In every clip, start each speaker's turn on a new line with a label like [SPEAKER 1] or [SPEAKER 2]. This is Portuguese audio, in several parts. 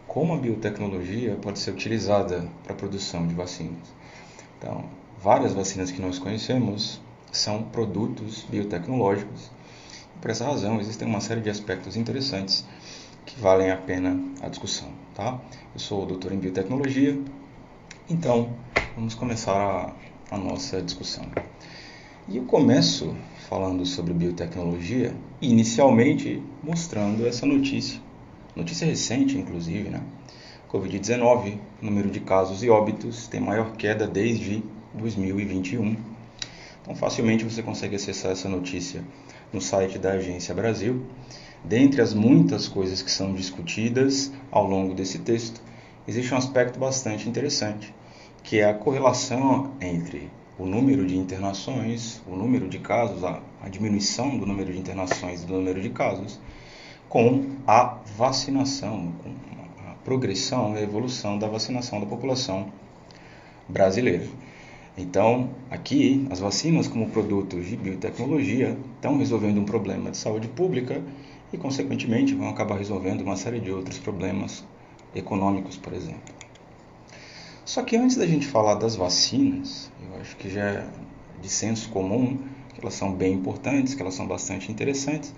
[SPEAKER 1] como a biotecnologia pode ser utilizada para a produção de vacinas. Então, várias vacinas que nós conhecemos são produtos biotecnológicos. E por essa razão, existem uma série de aspectos interessantes que valem a pena a discussão. Tá? Eu sou doutor em biotecnologia, então vamos começar a nossa discussão. E eu começo falando sobre biotecnologia, inicialmente mostrando essa notícia recente, inclusive, né? Covid-19, o número de casos e óbitos tem maior queda desde 2021. Então, facilmente você consegue acessar essa notícia no site da Agência Brasil. Dentre as muitas coisas que são discutidas ao longo desse texto, existe um aspecto bastante interessante, que é a correlação entre o número de internações, o número de casos, a diminuição do número de internações e do número de casos, com a vacinação, com a progressão e a evolução da vacinação da população brasileira. Então, aqui, as vacinas como produtos de biotecnologia estão resolvendo um problema de saúde pública e, consequentemente, vão acabar resolvendo uma série de outros problemas econômicos, por exemplo. Só que antes da gente falar das vacinas, eu acho que já é de senso comum que elas são bem importantes, que elas são bastante interessantes,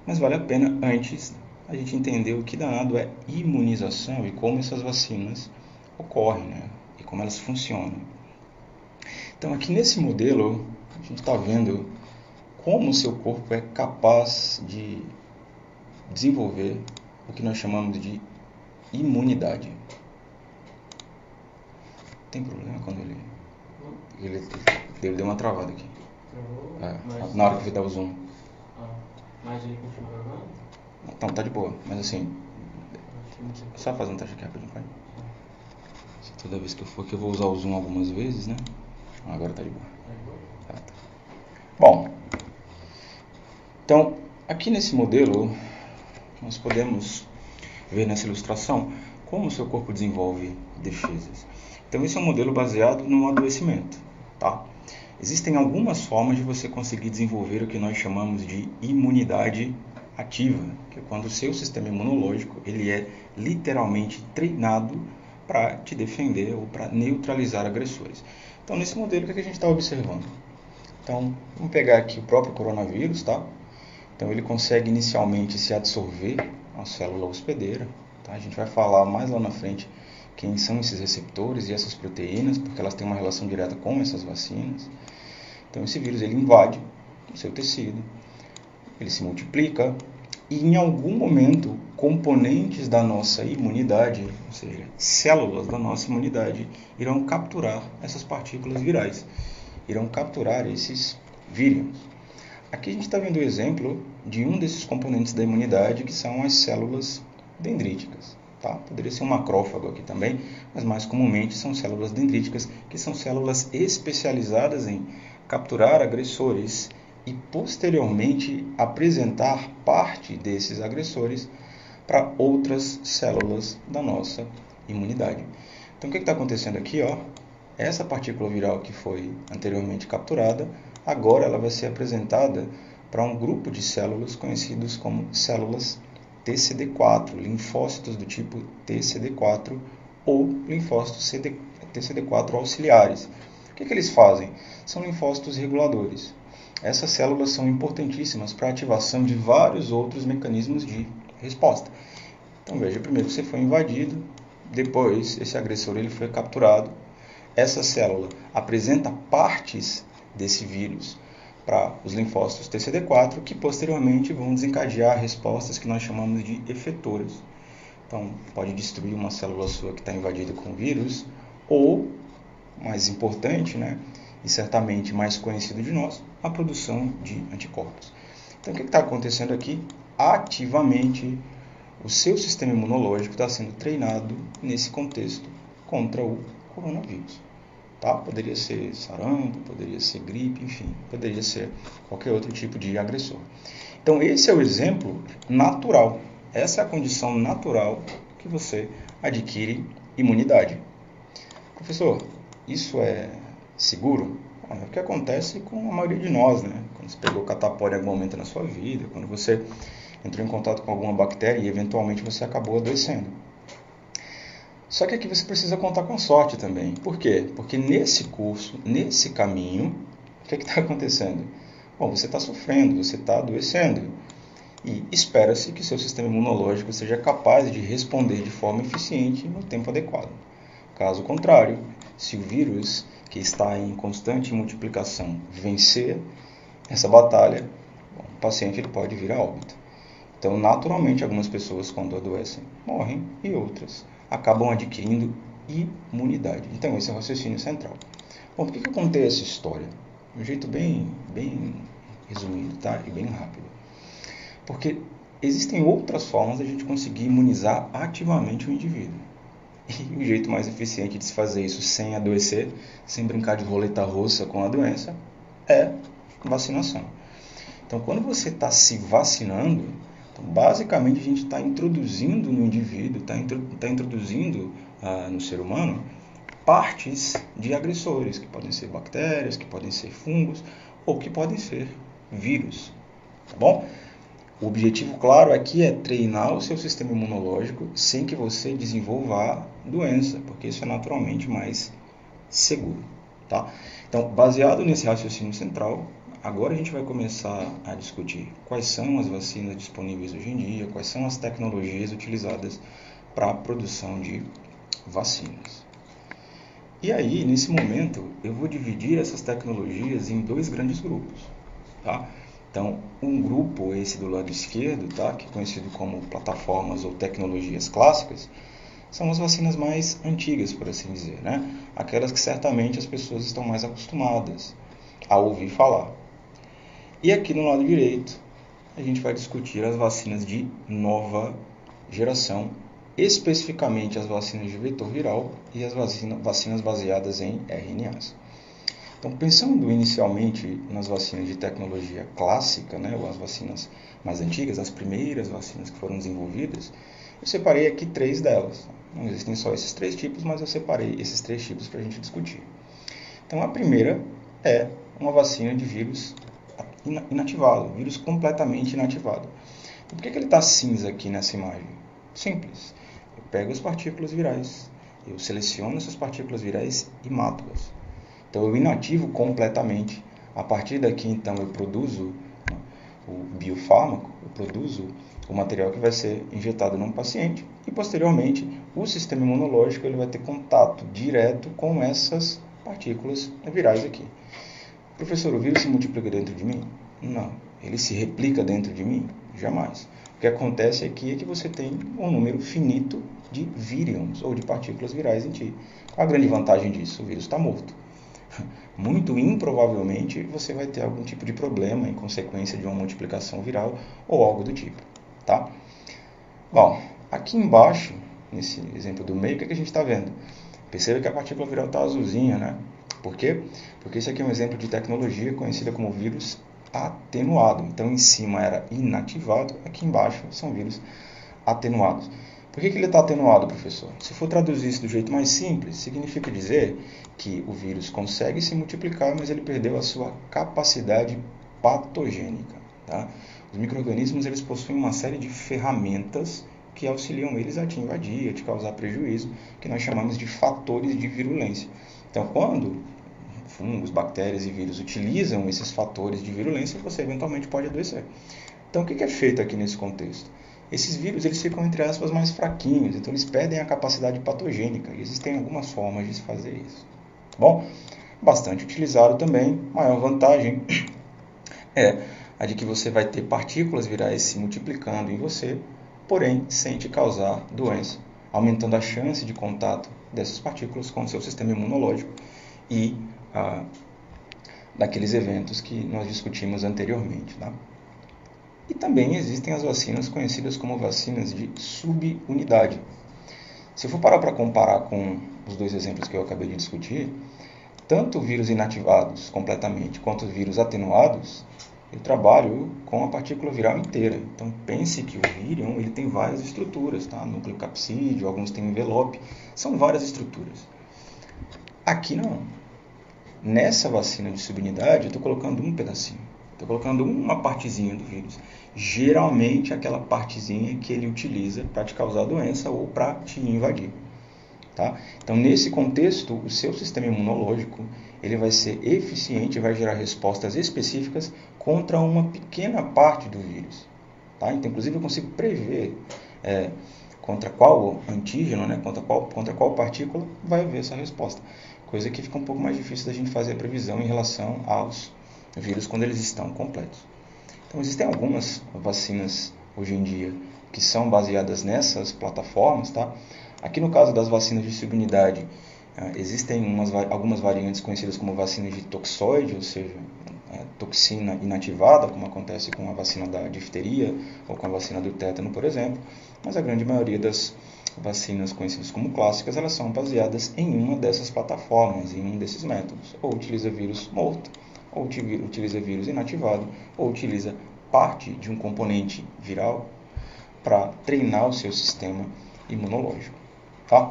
[SPEAKER 1] mas vale a pena antes a gente entender o que danado é imunização e como essas vacinas ocorrem, né? E como elas funcionam. Então aqui nesse modelo a gente está vendo como o seu corpo é capaz de desenvolver o que nós chamamos de imunidade. Tem problema quando ele deu uma travada aqui. Na hora que ele dá o zoom.
[SPEAKER 2] Mas ele continua gravando?
[SPEAKER 1] Não, tá de boa, mas assim, só fazer um teste aqui rapidinho, pai. Toda vez que eu for aqui eu vou usar o zoom algumas vezes, né? Agora tá de boa. Tá. Bom, então aqui nesse modelo nós podemos ver nessa ilustração como o seu corpo desenvolve defesas. Então esse é um modelo baseado no adoecimento, tá? Existem algumas formas de você conseguir desenvolver o que nós chamamos de imunidade ativa, que é quando o seu sistema imunológico ele é literalmente treinado para te defender ou para neutralizar agressores. Então nesse modelo o que a gente está observando? Então vamos pegar aqui o próprio coronavírus, tá? Então ele consegue inicialmente se absorver a célula hospedeira, tá? A gente vai falar mais lá na frente quem são esses receptores e essas proteínas, porque elas têm uma relação direta com essas vacinas. Então esse vírus ele invade o seu tecido, ele se multiplica e em algum momento componentes da nossa imunidade, ou seja, células da nossa imunidade, irão capturar essas partículas virais, irão capturar esses vírus. Aqui a gente está vendo o exemplo de um desses componentes da imunidade, que são as células dendríticas. Tá? Poderia ser um macrófago aqui também, mas mais comumente são células dendríticas, que são células especializadas em capturar agressores e posteriormente apresentar parte desses agressores para outras células da nossa imunidade. Então o que está acontecendo aqui? Essa partícula viral que foi anteriormente capturada, agora ela vai ser apresentada para um grupo de células conhecidos como células TCD4, linfócitos do tipo TCD4 ou linfócitos TCD4 auxiliares. O que eles fazem? São linfócitos reguladores. Essas células são importantíssimas para a ativação de vários outros mecanismos de resposta. Então veja, primeiro você foi invadido, depois esse agressor ele foi capturado. Essa célula apresenta partes desse vírus para os linfócitos TCD4, que posteriormente vão desencadear respostas que nós chamamos de efetoras. Então, pode destruir uma célula sua que está invadida com vírus, ou, mais importante, né, e certamente mais conhecido de nós, a produção de anticorpos. Então, o que está acontecendo aqui? Ativamente, o seu sistema imunológico está sendo treinado nesse contexto contra o coronavírus. Tá? Poderia ser sarampo, poderia ser gripe, enfim, poderia ser qualquer outro tipo de agressor. Então esse é o exemplo natural, essa é a condição natural que você adquire imunidade. Professor, isso é seguro? É o que acontece com a maioria de nós, né? Quando você pegou catapora em algum momento na sua vida, quando você entrou em contato com alguma bactéria e eventualmente você acabou adoecendo. Só que aqui você precisa contar com sorte também. Por quê? Porque nesse curso, nesse caminho, o que está acontecendo? Bom, você está sofrendo, você está adoecendo. E espera-se que seu sistema imunológico seja capaz de responder de forma eficiente no tempo adequado. Caso contrário, se o vírus, que está em constante multiplicação, vencer essa batalha, o paciente ele pode vir a óbito. Então, naturalmente, algumas pessoas, quando adoecem, morrem e outras acabam adquirindo imunidade. Então, esse é o raciocínio central. Bom, por que eu contei essa história? De um jeito bem resumido, tá? E bem rápido. Porque existem outras formas de a gente conseguir imunizar ativamente o indivíduo. E o jeito mais eficiente de se fazer isso sem adoecer, sem brincar de roleta russa com a doença, é vacinação. Então, quando você está se vacinando, então, basicamente a gente está introduzindo no indivíduo, está introduzindo no ser humano partes de agressores, que podem ser bactérias, que podem ser fungos, ou que podem ser vírus. Tá bom? O objetivo, claro, aqui é treinar o seu sistema imunológico sem que você desenvolva a doença, porque isso é naturalmente mais seguro. Tá? Então, baseado nesse raciocínio central, agora a gente vai começar a discutir quais são as vacinas disponíveis hoje em dia, quais são as tecnologias utilizadas para a produção de vacinas. E aí, nesse momento, eu vou dividir essas tecnologias em dois grandes grupos. Tá? Então, um grupo, esse do lado esquerdo, tá? Que é conhecido como plataformas ou tecnologias clássicas, são as vacinas mais antigas, por assim dizer, né? Aquelas que certamente as pessoas estão mais acostumadas a ouvir falar. E aqui no lado direito, a gente vai discutir as vacinas de nova geração, especificamente as vacinas de vetor viral e as vacinas baseadas em RNAs. Então, pensando inicialmente nas vacinas de tecnologia clássica, né, ou as vacinas mais antigas, as primeiras vacinas que foram desenvolvidas, eu separei aqui 3 delas. Não existem só esses 3 tipos, mas eu separei esses 3 tipos para a gente discutir. Então, a primeira é uma vacina de vírus inativado, vírus completamente inativado. Por que ele está cinza aqui nessa imagem? Simples. Eu pego as partículas virais, eu seleciono essas partículas virais e mato-as. Então, eu inativo completamente. A partir daqui, então, eu produzo o biofármaco, eu produzo o material que vai ser injetado num paciente e, posteriormente, o sistema imunológico ele vai ter contato direto com essas partículas virais aqui. Professor, o vírus se multiplica dentro de mim? Não. Ele se replica dentro de mim? Jamais. O que acontece aqui é que você tem um número finito de vírions, ou de partículas virais em ti. Qual a grande vantagem disso? O vírus está morto. Muito improvavelmente você vai ter algum tipo de problema em consequência de uma multiplicação viral ou algo do tipo. Tá? Bom, aqui embaixo, nesse exemplo do meio, o que a gente está vendo? Perceba que a partícula viral está azulzinha, né? Por quê? Porque esse aqui é um exemplo de tecnologia conhecida como vírus atenuado. Então, em cima era inativado, aqui embaixo são vírus atenuados. Por que ele está atenuado, professor? Se for traduzir isso do jeito mais simples, significa dizer que o vírus consegue se multiplicar, mas ele perdeu a sua capacidade patogênica. Tá? Os micro-organismos eles possuem uma série de ferramentas que auxiliam eles a te invadir, a te causar prejuízo, que nós chamamos de fatores de virulência. Então, quando fungos, bactérias e vírus utilizam esses fatores de virulência, você eventualmente pode adoecer. Então, o que é feito aqui nesse contexto? Esses vírus eles ficam, entre aspas, mais fraquinhos, então eles perdem a capacidade patogênica, e existem algumas formas de se fazer isso. Bom, bastante utilizado também, maior vantagem é a de que você vai ter partículas virais se multiplicando em você, porém sem te causar doença, aumentando a chance de contato dessas partículas com o seu sistema imunológico e daqueles eventos que nós discutimos anteriormente. Tá? E também existem as vacinas conhecidas como vacinas de subunidade. Se eu for parar para comparar com os 2 exemplos que eu acabei de discutir, tanto vírus inativados completamente quanto os vírus atenuados, eu trabalho com a partícula viral inteira. Então pense que o vírion ele tem várias estruturas, tá? Núcleo capsídeo, alguns têm envelope, são várias estruturas. Aqui não. Nessa vacina de subunidade eu estou colocando um pedacinho. Estou colocando uma partezinha do vírus. Geralmente aquela partezinha que ele utiliza para te causar doença ou para te invadir. Tá? Então, nesse contexto, o seu sistema imunológico ele vai ser eficiente e vai gerar respostas específicas contra uma pequena parte do vírus. Tá? Então, inclusive, eu consigo prever contra qual antígeno, né, contra qual partícula vai haver essa resposta. Coisa que fica um pouco mais difícil da gente fazer a previsão em relação aos vírus quando eles estão completos. Então, existem algumas vacinas hoje em dia que são baseadas nessas plataformas. Tá? Aqui no caso das vacinas de subunidade, existem algumas variantes conhecidas como vacinas de toxoide, ou seja, toxina inativada, como acontece com a vacina da difteria ou com a vacina do tétano, por exemplo, mas a grande maioria das vacinas conhecidas como clássicas, elas são baseadas em uma dessas plataformas, em um desses métodos, ou utiliza vírus morto, ou utiliza vírus inativado, ou utiliza parte de um componente viral para treinar o seu sistema imunológico. Tá?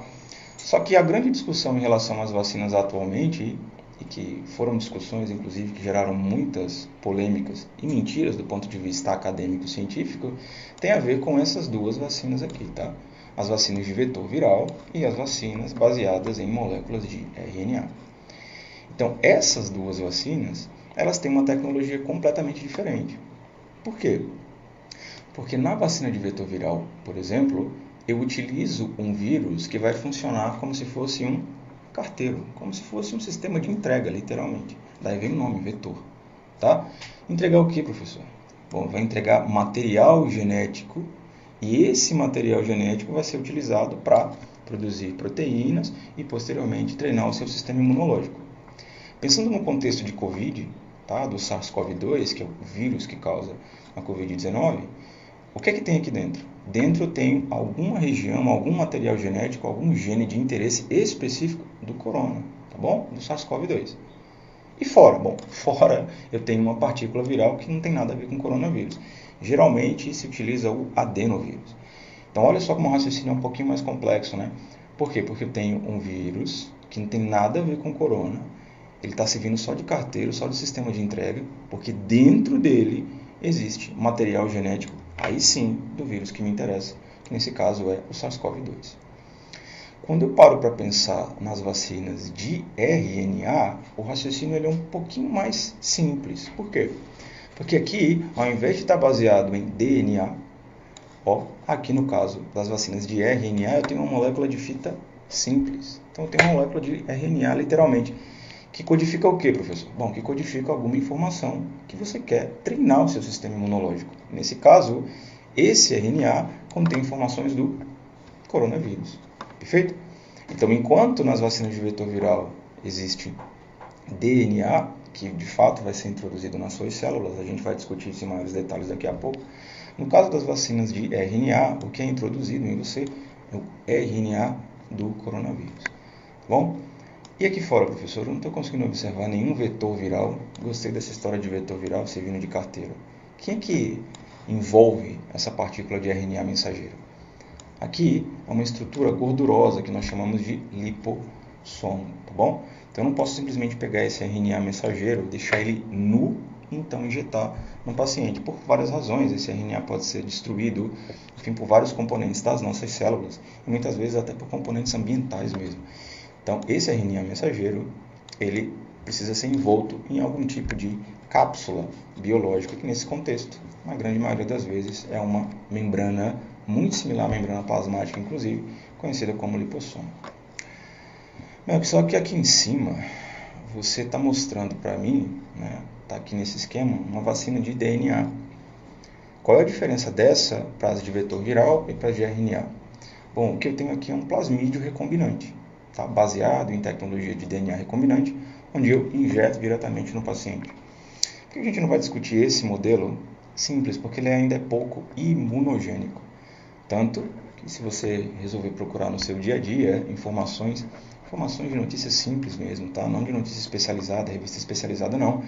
[SPEAKER 1] Só que a grande discussão em relação às vacinas atualmente, e que foram discussões, inclusive, que geraram muitas polêmicas e mentiras do ponto de vista acadêmico-científico, tem a ver com essas duas vacinas aqui, tá? As vacinas de vetor viral e as vacinas baseadas em moléculas de RNA. Então, essas duas vacinas, elas têm uma tecnologia completamente diferente. Por quê? Porque na vacina de vetor viral, por exemplo, eu utilizo um vírus que vai funcionar como se fosse um carteiro, como se fosse um sistema de entrega, literalmente. Daí vem o nome, vetor. Tá? Entregar o que, professor? Bom, vai entregar material genético, e esse material genético vai ser utilizado para produzir proteínas e, posteriormente, treinar o seu sistema imunológico. Pensando no contexto de Covid, tá? Do SARS-CoV-2, que é o vírus que causa a Covid-19, o que é que tem aqui dentro? Dentro tem alguma região, algum material genético, algum gene de interesse específico do corona, tá bom? Do SARS-CoV-2. E fora? Bom, fora eu tenho uma partícula viral que não tem nada a ver com coronavírus. Geralmente se utiliza o adenovírus. Então olha só como o raciocínio é um pouquinho mais complexo, né? Por quê? Porque eu tenho um vírus que não tem nada a ver com corona. Ele está servindo só de carteiro, só de sistema de entrega, porque dentro dele existe material genético, aí sim, do vírus que me interessa, que nesse caso é o SARS-CoV-2. Quando eu paro para pensar nas vacinas de RNA, o raciocínio ele é um pouquinho mais simples. Por quê? Porque aqui, ao invés de estar baseado em DNA, aqui no caso das vacinas de RNA, eu tenho uma molécula de fita simples. Então eu tenho uma molécula de RNA, literalmente, que codifica o quê, professor? Bom, que codifica alguma informação que você quer treinar o seu sistema imunológico. Nesse caso, esse RNA contém informações do coronavírus. Perfeito? Então, enquanto nas vacinas de vetor viral existe DNA, que de fato vai ser introduzido nas suas células, a gente vai discutir isso em maiores detalhes daqui a pouco. No caso das vacinas de RNA, o que é introduzido em você é o RNA do coronavírus. Bom? E aqui fora, professor, eu não estou conseguindo observar nenhum vetor viral. Gostei dessa história de vetor viral servindo de carteira. Quem é que envolve essa partícula de RNA mensageiro? Aqui é uma estrutura gordurosa que nós chamamos de lipossomo, tá bom? Então eu não posso simplesmente pegar esse RNA mensageiro, deixar ele nu e então injetar no paciente. Por várias razões, esse RNA pode ser destruído, enfim, por vários componentes das nossas células e muitas vezes até por componentes ambientais mesmo. Então esse RNA mensageiro, ele precisa ser envolto em algum tipo de cápsula biológica, que nesse contexto, na grande maioria das vezes, é uma membrana muito similar à membrana plasmática, inclusive, conhecida como lipossomo. Só que aqui em cima, você está mostrando para mim, né, está aqui nesse esquema, uma vacina de DNA. Qual é a diferença dessa para as de vetor viral e para as de RNA? Bom, o que eu tenho aqui é um plasmídio recombinante, tá? Baseado em tecnologia de DNA recombinante, onde eu injeto diretamente no paciente. Por que a gente não vai discutir esse modelo? Simples, porque ele ainda é pouco imunogênico. Tanto que se você resolver procurar no seu dia a dia informações de notícias simples mesmo, tá? Não de notícia especializada, revista especializada não,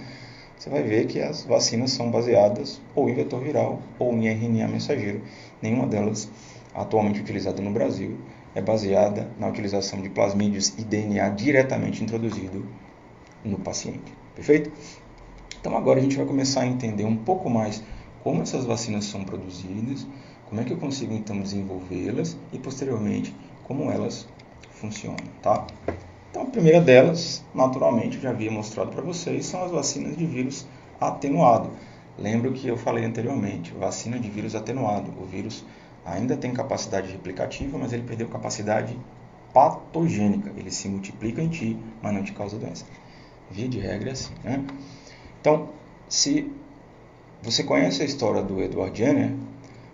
[SPEAKER 1] você vai ver que as vacinas são baseadas ou em vetor viral ou em RNA mensageiro. Nenhuma delas atualmente utilizada no Brasil é baseada na utilização de plasmídios e DNA diretamente introduzido no paciente. Perfeito? Então agora a gente vai começar a entender um pouco mais como essas vacinas são produzidas, como é que eu consigo então desenvolvê-las e posteriormente como elas funciona, tá? Então, a primeira delas, naturalmente, eu já havia mostrado para vocês, são as vacinas de vírus atenuado. Lembro que eu falei anteriormente, vacina de vírus atenuado. O vírus ainda tem capacidade replicativa, mas ele perdeu capacidade patogênica. Ele se multiplica em ti, mas não te causa doença. Via de regra é assim, né? Então, se você conhece a história do Edward Jenner,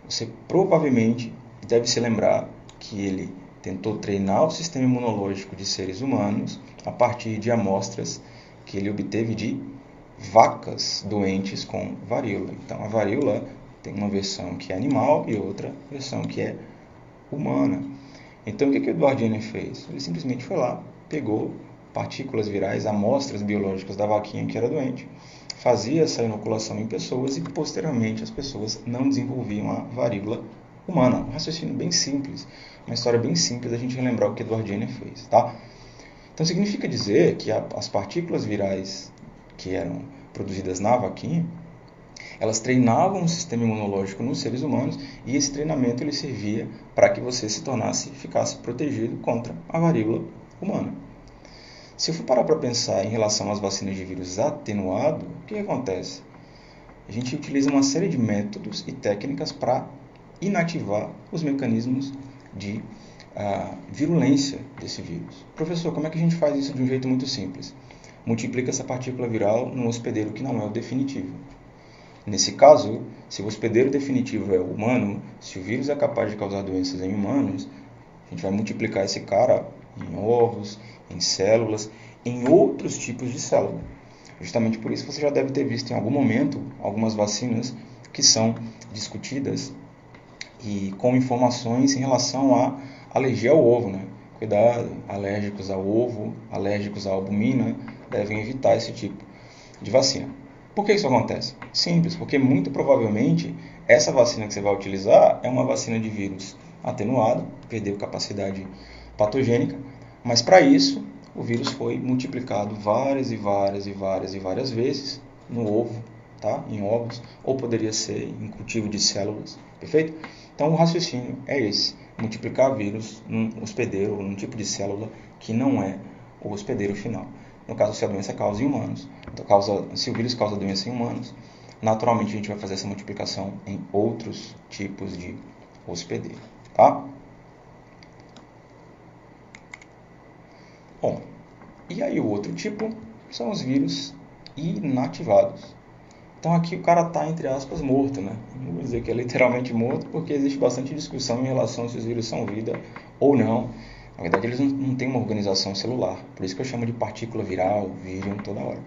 [SPEAKER 1] você provavelmente deve se lembrar que ele tentou treinar o sistema imunológico de seres humanos a partir de amostras que ele obteve de vacas doentes com varíola. Então, a varíola tem uma versão que é animal e outra versão que é humana. Então, o que o Edward Jenner fez? Ele simplesmente foi lá, pegou partículas virais, amostras biológicas da vaquinha que era doente, fazia essa inoculação em pessoas e, posteriormente, as pessoas não desenvolviam a varíola humana. Um raciocínio bem simples, uma história bem simples da gente relembrar o que Edward Jenner fez, tá? Então, significa dizer que as partículas virais que eram produzidas na vaquinha, elas treinavam o sistema imunológico nos seres humanos e esse treinamento ele servia para que você ficasse protegido contra a varíola humana. Se eu for parar para pensar em relação às vacinas de vírus atenuado, o que acontece? A gente utiliza uma série de métodos e técnicas para inativar os mecanismos de virulência desse vírus. Professor, como é que a gente faz isso de um jeito muito simples? Multiplica essa partícula viral num hospedeiro que não é o definitivo. Nesse caso, se o hospedeiro definitivo é o humano, se o vírus é capaz de causar doenças em humanos, a gente vai multiplicar esse cara em ovos, em células, em outros tipos de célula. Justamente por isso você já deve ter visto em algum momento algumas vacinas que são discutidas e com informações em relação à alergia ao ovo, né? Cuidado, alérgicos ao ovo, alérgicos à albumina, devem evitar esse tipo de vacina. Por que isso acontece? Simples, porque muito provavelmente essa vacina que você vai utilizar é uma vacina de vírus atenuado, perdeu capacidade patogênica, mas para isso o vírus foi multiplicado várias vezes no ovo, tá? Em ovos, ou poderia ser em cultivo de células, perfeito? Então o raciocínio é esse, multiplicar vírus num hospedeiro, num tipo de célula que não é o hospedeiro final. No caso, se a doença causa em humanos, se o vírus causa doença em humanos, naturalmente a gente vai fazer essa multiplicação em outros tipos de hospedeiro, tá? Bom, e aí o outro tipo são os vírus inativados. Então aqui o cara está, entre aspas, morto, né? Não vou dizer que é literalmente morto, porque existe bastante discussão em relação a se os vírus são vida ou não. Na verdade, eles não têm uma organização celular, por isso que eu chamo de partícula viral, vírus toda hora.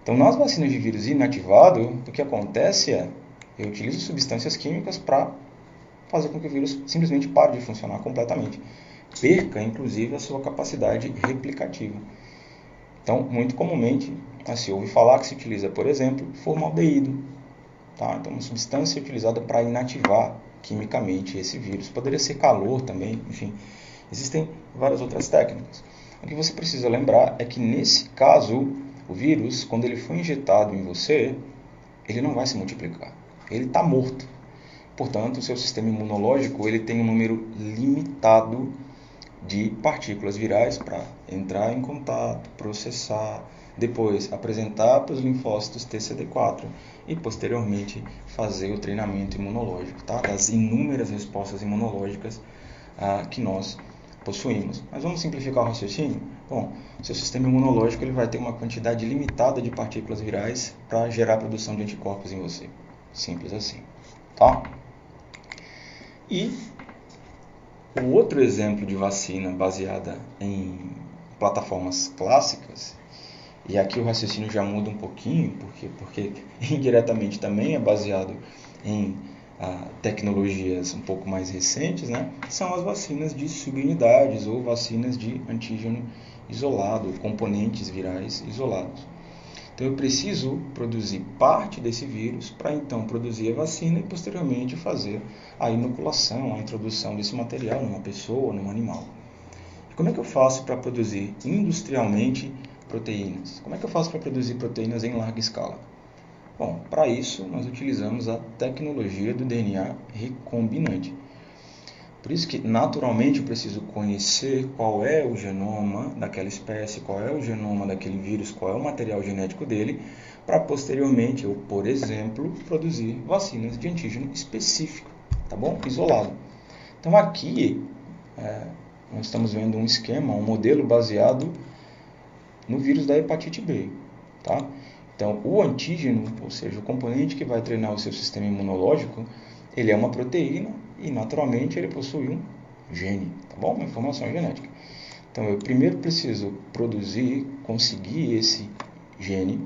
[SPEAKER 1] Então, nas vacinas de vírus inativado, o que acontece é, eu utilizo substâncias químicas para fazer com que o vírus simplesmente pare de funcionar completamente. Perca, inclusive, a sua capacidade replicativa. Então, muito comumente, se ouve falar que se utiliza, por exemplo, formaldeído. Tá? Então, uma substância utilizada para inativar quimicamente esse vírus. Poderia ser calor também, enfim. Existem várias outras técnicas. O que você precisa lembrar é que, nesse caso, o vírus, quando ele for injetado em você, ele não vai se multiplicar. Ele está morto. Portanto, o seu sistema imunológico ele tem um número limitado de partículas virais para entrar em contato, processar, depois apresentar para os linfócitos TCD4 e, posteriormente, fazer o treinamento imunológico, tá? Das inúmeras respostas imunológicas que nós possuímos. Mas vamos simplificar o raciocínio? Bom, seu sistema imunológico ele vai ter uma quantidade limitada de partículas virais para gerar a produção de anticorpos em você. Simples assim, tá? E o outro exemplo de vacina baseada em plataformas clássicas, e aqui o raciocínio já muda um pouquinho, porque indiretamente também é baseado em tecnologias um pouco mais recentes, né? São as vacinas de subunidades ou vacinas de antígeno isolado, componentes virais isolados. Então eu preciso produzir parte desse vírus para então produzir a vacina e posteriormente fazer a inoculação, a introdução desse material numa pessoa ou num animal. E como é que eu faço para produzir industrialmente proteínas? Como é que eu faço para produzir proteínas em larga escala? Bom, para isso nós utilizamos a tecnologia do DNA recombinante. Por isso que, naturalmente, eu preciso conhecer qual é o genoma daquela espécie, qual é o genoma daquele vírus, qual é o material genético dele, para posteriormente eu, por exemplo, produzir vacinas de antígeno específico, tá bom? Isolado. Então aqui nós estamos vendo um esquema, um modelo baseado no vírus da hepatite B, tá? Então o antígeno, ou seja, o componente que vai treinar o seu sistema imunológico, ele é uma proteína e naturalmente ele possui um gene, tá bom? Uma informação genética. Então eu primeiro preciso conseguir esse gene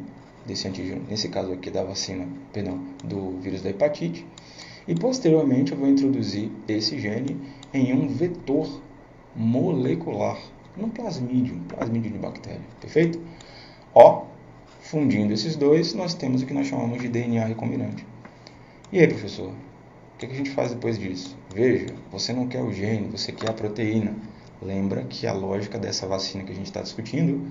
[SPEAKER 1] desse antígeno, nesse caso aqui da vacina, do vírus da hepatite, e posteriormente eu vou introduzir esse gene em um vetor molecular, num plasmídio de bactéria, perfeito? Fundindo esses dois, nós temos o que nós chamamos de DNA recombinante. E aí, professor, o que a gente faz depois disso? Veja, você não quer o gene, você quer a proteína. Lembra que a lógica dessa vacina que a gente está discutindo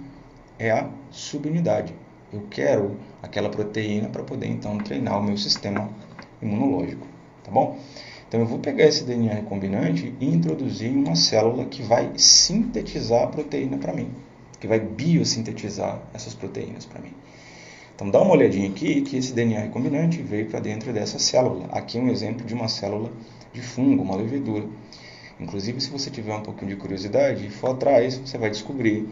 [SPEAKER 1] é a subunidade. Eu quero aquela proteína para poder, então, treinar o meu sistema imunológico, tá bom? Então, eu vou pegar esse DNA recombinante e introduzir em uma célula que vai sintetizar a proteína para mim, que vai biosintetizar essas proteínas para mim. Então, dá uma olhadinha aqui que esse DNA recombinante veio para dentro dessa célula. Aqui é um exemplo de uma célula de fungo, uma levedura. Inclusive, se você tiver um pouquinho de curiosidade e for atrás, você vai descobrir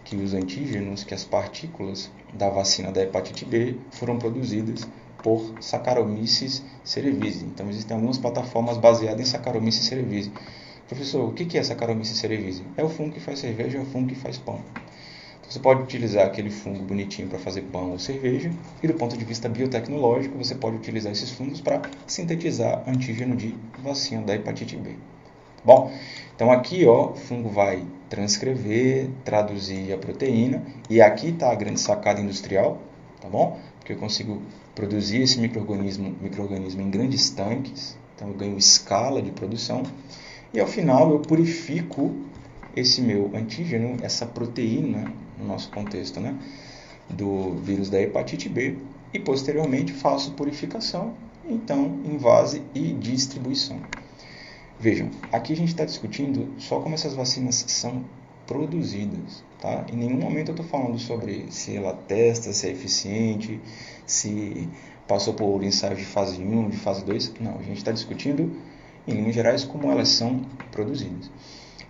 [SPEAKER 1] que os antígenos, que as partículas da vacina da hepatite B foram produzidas por Saccharomyces cerevisiae. Então, existem algumas plataformas baseadas em Saccharomyces cerevisiae. Professor, o que é Saccharomyces cerevisiae? É o fungo que faz cerveja, é o fungo que faz pão. Você pode utilizar aquele fungo bonitinho para fazer pão ou cerveja, e do ponto de vista biotecnológico, você pode utilizar esses fungos para sintetizar antígeno de vacina da hepatite B. Bom, então aqui o fungo vai transcrever, traduzir a proteína, e aqui está a grande sacada industrial, tá bom? Porque eu consigo produzir esse micro-organismo em grandes tanques, então eu ganho escala de produção, e ao final eu purifico esse meu antígeno, essa proteína, no nosso contexto, né, do vírus da hepatite B, e posteriormente faço purificação, então invase e distribuição. Vejam, aqui a gente está discutindo só como essas vacinas são produzidas, tá? Em nenhum momento eu estou falando sobre se ela testa, se é eficiente, se passou por ensaios de fase 1, de fase 2, não, a gente está discutindo em linhas gerais como elas são produzidas.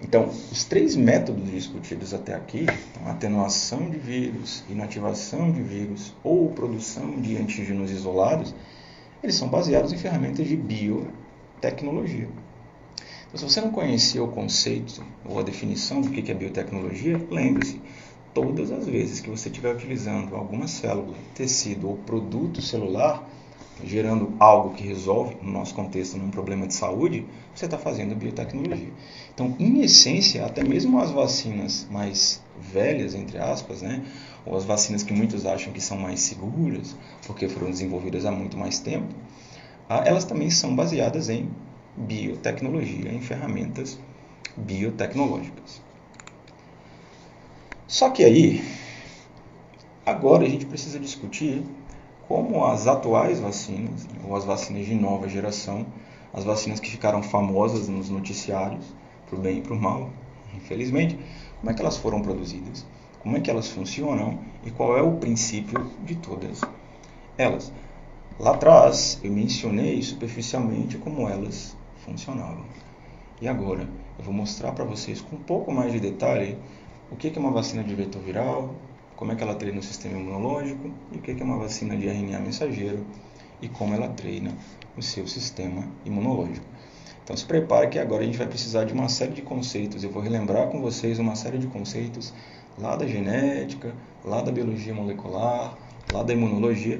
[SPEAKER 1] Então, os 3 métodos discutidos até aqui, atenuação de vírus, inativação de vírus ou produção de antígenos isolados, eles são baseados em ferramentas de biotecnologia. Então, se você não conhecia o conceito ou a definição do que é biotecnologia, lembre-se, todas as vezes que você estiver utilizando alguma célula, tecido ou produto celular, gerando algo que resolve, no nosso contexto, um problema de saúde, você está fazendo biotecnologia. Então, em essência, até mesmo as vacinas mais velhas, entre aspas, né, ou as vacinas que muitos acham que são mais seguras, porque foram desenvolvidas há muito mais tempo, elas também são baseadas em biotecnologia, em ferramentas biotecnológicas. Só que aí, agora a gente precisa discutir como as atuais vacinas, ou as vacinas de nova geração, as vacinas que ficaram famosas nos noticiários, para o bem e para o mal, infelizmente, como é que elas foram produzidas, como é que elas funcionam e qual é o princípio de todas elas. Lá atrás, eu mencionei superficialmente como elas funcionavam. E agora, eu vou mostrar para vocês com um pouco mais de detalhe o que é uma vacina de vetor viral, como é que ela treina o sistema imunológico e o que é uma vacina de RNA mensageiro e como ela treina o seu sistema imunológico. Então se prepare que agora a gente vai precisar de uma série de conceitos. Eu vou relembrar com vocês uma série de conceitos lá da genética, lá da biologia molecular, lá da imunologia,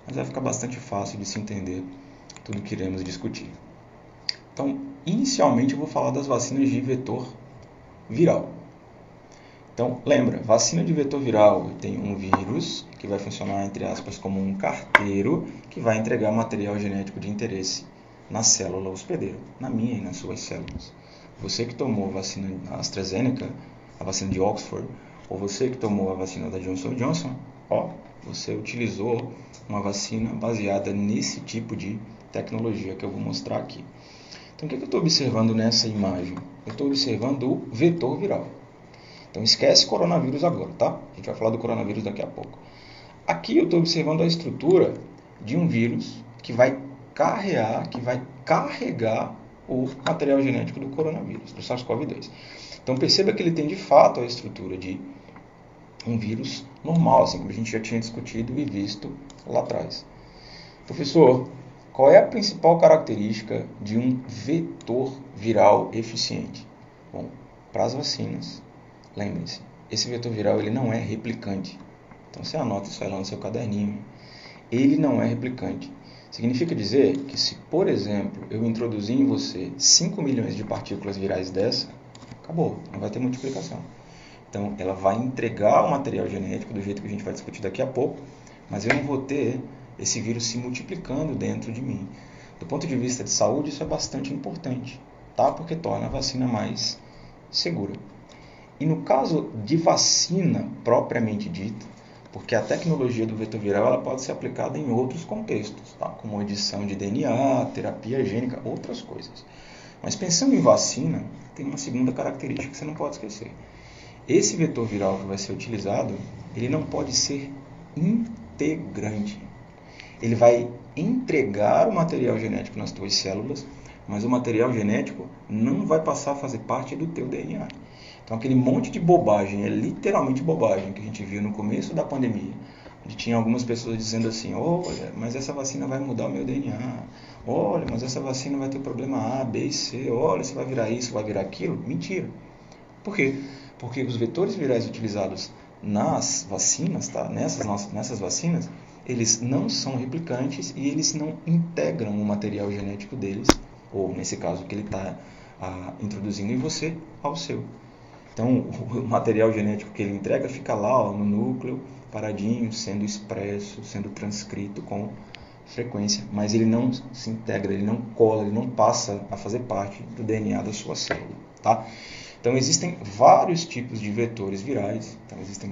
[SPEAKER 1] mas vai ficar bastante fácil de se entender tudo que iremos discutir. Então, inicialmente eu vou falar das vacinas de vetor viral. Então, lembra, vacina de vetor viral tem um vírus que vai funcionar, entre aspas, como um carteiro que vai entregar material genético de interesse na célula hospedeira, na minha e nas suas células. Você que tomou a vacina AstraZeneca, a vacina de Oxford, ou você que tomou a vacina da Johnson & Johnson, você utilizou uma vacina baseada nesse tipo de tecnologia que eu vou mostrar aqui. Então, o que eu estou observando nessa imagem? Eu estou observando o vetor viral. Então, esquece coronavírus agora, tá? A gente vai falar do coronavírus daqui a pouco. Aqui eu estou observando a estrutura de um vírus que vai carregar o material genético do coronavírus, do SARS-CoV-2. Então, perceba que ele tem de fato a estrutura de um vírus normal, assim como a gente já tinha discutido e visto lá atrás. Professor, qual é a principal característica de um vetor viral eficiente? Bom, para as vacinas, lembrem-se, esse vetor viral ele não é replicante. Então você anota isso aí lá no seu caderninho. Ele não é replicante. Significa dizer que se, por exemplo, eu introduzir em você 5 milhões de partículas virais dessa, acabou, não vai ter multiplicação. Então ela vai entregar o material genético do jeito que a gente vai discutir daqui a pouco, mas eu não vou ter esse vírus se multiplicando dentro de mim. Do ponto de vista de saúde, isso é bastante importante, tá? Porque torna a vacina mais segura. E no caso de vacina propriamente dita, porque a tecnologia do vetor viral ela pode ser aplicada em outros contextos, tá? Como edição de DNA, terapia gênica, outras coisas. Mas pensando em vacina, tem uma segunda característica que você não pode esquecer. Esse vetor viral que vai ser utilizado, ele não pode ser integrante. Ele vai entregar o material genético nas tuas células, mas o material genético não vai passar a fazer parte do teu DNA. Então, aquele monte de bobagem, é literalmente bobagem, que a gente viu no começo da pandemia, onde tinha algumas pessoas dizendo assim, olha, mas essa vacina vai mudar o meu DNA, olha, mas essa vacina vai ter problema A, B e C, olha, você vai virar isso, vai virar aquilo. Mentira. Por quê? Porque os vetores virais utilizados nas vacinas, tá? nessas vacinas, eles não são replicantes e eles não integram o material genético deles, ou nesse caso que ele está introduzindo em você, ao seu. Então, o material genético que ele entrega fica lá no núcleo, paradinho, sendo expresso, sendo transcrito com frequência, mas ele não se integra, ele não cola, ele não passa a fazer parte do DNA da sua célula, tá? Então, existem vários tipos de vetores virais. Então, existem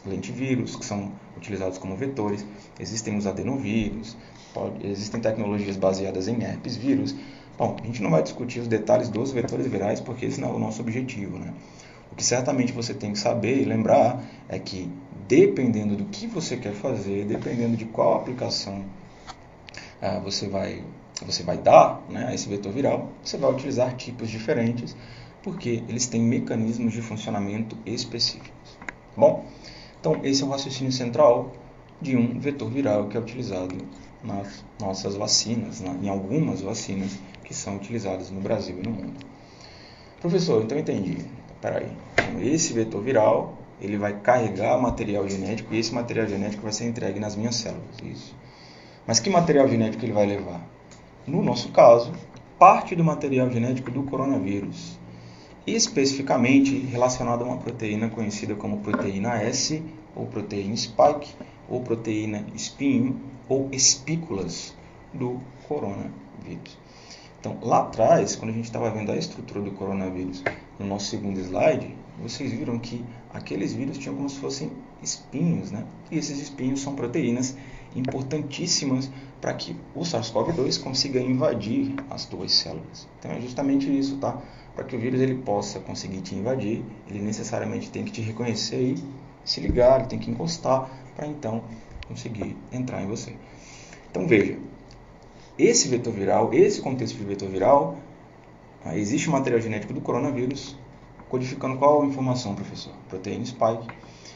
[SPEAKER 1] lentivírus, que são utilizados como vetores. Existem os adenovírus. Existem tecnologias baseadas em herpes vírus. Bom, a gente não vai discutir os detalhes dos vetores virais, porque esse não é o nosso objetivo, né? O que certamente você tem que saber e lembrar é que, dependendo do que você quer fazer, dependendo de qual aplicação você vai dar, né, a esse vetor viral, você vai utilizar tipos diferentes, porque eles têm mecanismos de funcionamento específicos. Bom, então esse é o raciocínio central de um vetor viral que é utilizado nas nossas vacinas, em algumas vacinas que são utilizadas no Brasil e no mundo. Professor, então entendi. Peraí. Então, esse vetor viral ele vai carregar material genético e esse material genético vai ser entregue nas minhas células. Isso. Mas que material genético ele vai levar? No nosso caso, parte do material genético do coronavírus, especificamente relacionado a uma proteína conhecida como proteína S, ou proteína spike, ou proteína espinho, ou espículas do coronavírus. Então, lá atrás, quando a gente estava vendo a estrutura do coronavírus, no nosso segundo slide, vocês viram que aqueles vírus tinham como se fossem espinhos, né? E esses espinhos são proteínas importantíssimas para que o SARS-CoV-2 consiga invadir as tuas células. Então, é justamente isso, tá? Para que o vírus ele possa conseguir te invadir, ele necessariamente tem que te reconhecer e se ligar, ele tem que encostar para então conseguir entrar em você. Então veja, esse vetor viral, esse contexto de vetor viral, existe o material genético do coronavírus, codificando qual informação, professor? Proteína spike.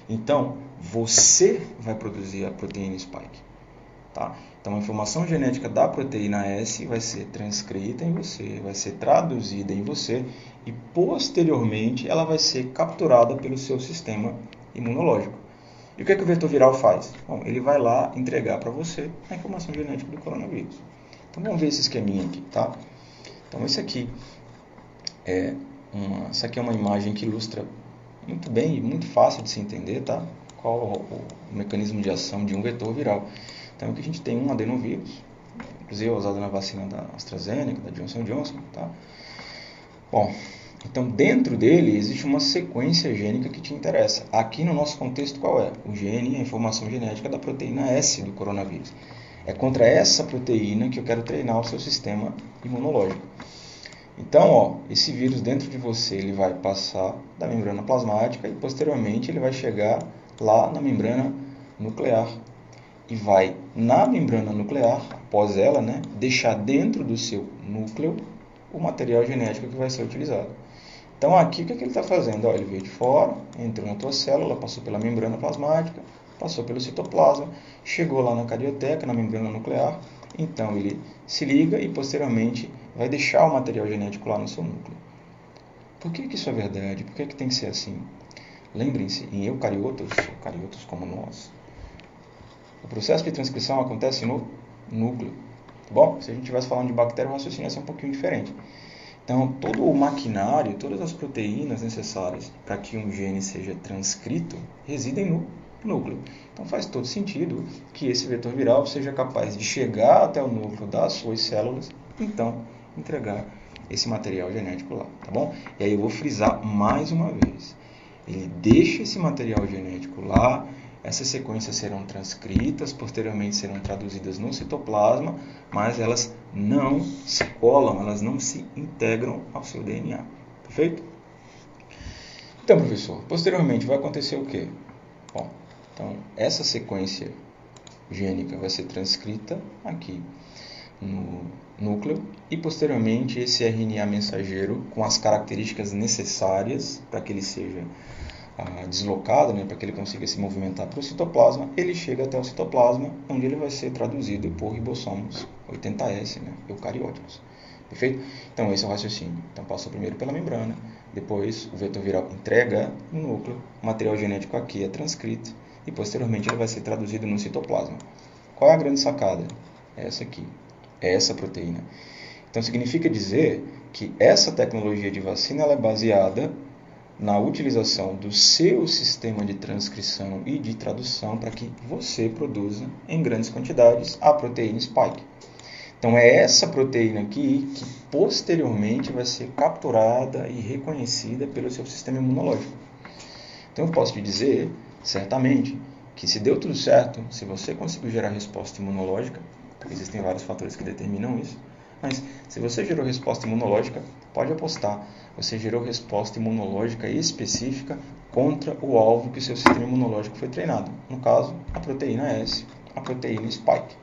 [SPEAKER 1] Então, você vai produzir a proteína spike. Tá? Então, a informação genética da proteína S vai ser transcrita em você, vai ser traduzida em você e, posteriormente, ela vai ser capturada pelo seu sistema imunológico. E o que é que o vetor viral faz? Bom, ele vai lá entregar para você a informação genética do coronavírus. Então, vamos ver esse esqueminha aqui, tá? Então, essa aqui é uma imagem que ilustra muito bem e muito fácil de se entender, tá? Qual o mecanismo de ação de um vetor viral. Então, aqui a gente tem um adenovírus, inclusive usado na vacina da AstraZeneca, da Johnson & Johnson, tá? Bom, então dentro dele existe uma sequência gênica que te interessa. Aqui no nosso contexto qual é? O gene, a informação genética da proteína S do coronavírus. É contra essa proteína que eu quero treinar o seu sistema imunológico. Então, ó, esse vírus dentro de você ele vai passar da membrana plasmática e posteriormente ele vai chegar lá na membrana nuclear. E vai na membrana nuclear, após ela, né, deixar dentro do seu núcleo o material genético que vai ser utilizado. Então aqui o que ele está fazendo? Ó, ele veio de fora, entrou na tua célula, passou pela membrana plasmática, passou pelo citoplasma, chegou lá na carioteca, na membrana nuclear, então ele se liga e posteriormente vai deixar o material genético lá no seu núcleo. Por que isso é verdade? Por que tem que ser assim? Lembrem-se, em eucariotos como nós, o processo de transcrição acontece no núcleo. Tá bom? Se a gente estivesse falando de bactéria, o raciocínio ia ser um pouquinho diferente. Então, todo o maquinário, todas as proteínas necessárias para que um gene seja transcrito, residem no núcleo. Então, faz todo sentido que esse vetor viral seja capaz de chegar até o núcleo das suas células, então, entregar esse material genético lá, tá bom? E aí eu vou frisar mais uma vez. Ele deixa esse material genético lá, essas sequências serão transcritas, posteriormente serão traduzidas no citoplasma, mas elas não se colam, elas não se integram ao seu DNA. Perfeito? Então, professor, posteriormente vai acontecer o quê? Bom, então, essa sequência gênica vai ser transcrita aqui no núcleo e posteriormente esse RNA mensageiro com as características necessárias para que ele seja deslocado, né, para que ele consiga se movimentar para o citoplasma, ele chega até o citoplasma, onde ele vai ser traduzido por ribossomos 80S, né, eucarióticos. Perfeito? Então, esse é o raciocínio. Então, passou primeiro pela membrana, depois o vetor viral entrega no núcleo, o material genético aqui é transcrito e, posteriormente, ele vai ser traduzido no citoplasma. Qual é a grande sacada? Essa aqui, essa proteína. Então, significa dizer que essa tecnologia de vacina ela é baseada na utilização do seu sistema de transcrição e de tradução para que você produza em grandes quantidades a proteína spike. Então é essa proteína aqui que posteriormente vai ser capturada e reconhecida pelo seu sistema imunológico. Então eu posso te dizer, certamente, que se deu tudo certo, se você conseguiu gerar resposta imunológica, porque existem vários fatores que determinam isso, mas se você gerou resposta imunológica, pode apostar, você gerou resposta imunológica específica contra o alvo que o seu sistema imunológico foi treinado. No caso, a proteína S, a proteína spike.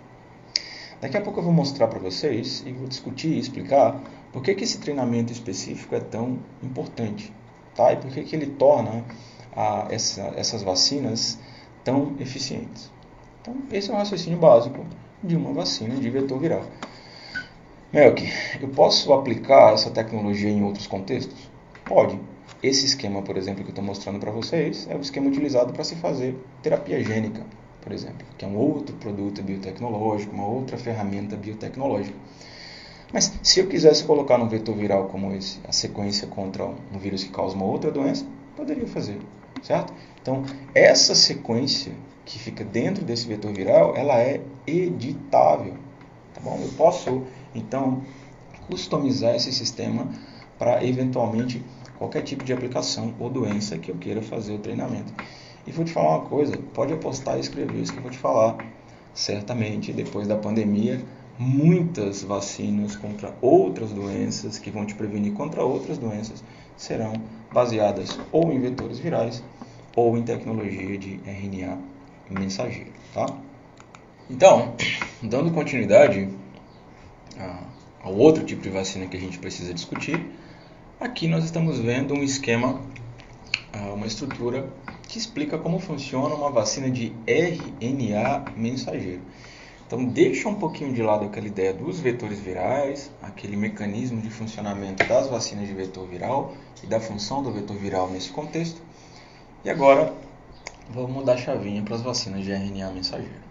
[SPEAKER 1] Daqui a pouco eu vou mostrar para vocês e vou discutir e explicar por que esse treinamento específico é tão importante, tá? E por que ele torna essas vacinas tão eficientes. Então, esse é o raciocínio básico de uma vacina de vetor viral. Melk, eu posso aplicar essa tecnologia em outros contextos? Pode. Esse esquema, por exemplo, que eu estou mostrando para vocês, é o esquema utilizado para se fazer terapia gênica, por exemplo, que é um outro produto biotecnológico, uma outra ferramenta biotecnológica. Mas se eu quisesse colocar num vetor viral como esse, a sequência contra um vírus que causa uma outra doença, poderia fazer, certo? Então, essa sequência que fica dentro desse vetor viral, ela é editável, tá bom? Eu posso então customizar esse sistema para eventualmente qualquer tipo de aplicação ou doença que eu queira fazer o treinamento. E vou te falar uma coisa, pode apostar e escrever isso que eu vou te falar. Certamente, depois da pandemia, muitas vacinas contra outras doenças que vão te prevenir contra outras doenças serão baseadas ou em vetores virais ou em tecnologia de RNA mensageiro, tá? Então, dando continuidade ao outro tipo de vacina que a gente precisa discutir, aqui nós estamos vendo um esquema, uma estrutura que explica como funciona uma vacina de RNA mensageiro. Então, deixa um pouquinho de lado aquela ideia dos vetores virais, aquele mecanismo de funcionamento das vacinas de vetor viral e da função do vetor viral nesse contexto. E agora, vamos mudar a chavinha para as vacinas de RNA mensageiro.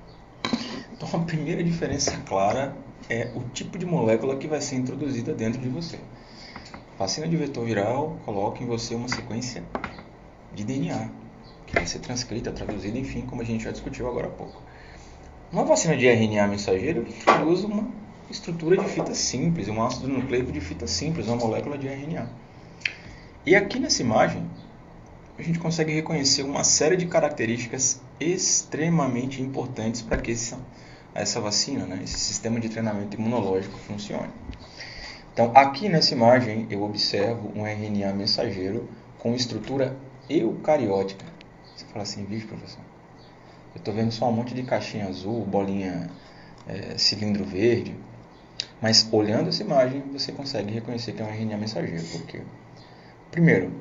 [SPEAKER 1] Então, a primeira diferença clara é o tipo de molécula que vai ser introduzida dentro de você. Vacina de vetor viral coloca em você uma sequência de DNA, que vai ser transcrita, traduzida, enfim, como a gente já discutiu agora há pouco. Uma vacina de RNA mensageiro introduz uma estrutura de fita simples, um ácido nucleico de fita simples, uma molécula de RNA. E aqui nessa imagem, a gente consegue reconhecer uma série de características extremamente importantes para que essa vacina, né, esse sistema de treinamento imunológico funcione. Então, aqui nessa imagem, eu observo um RNA mensageiro com estrutura eucariótica. Você fala assim, vixe, professor, eu estou vendo só um monte de caixinha azul, bolinha, cilindro verde, mas olhando essa imagem, você consegue reconhecer que é um RNA mensageiro. Por quê? Primeiro,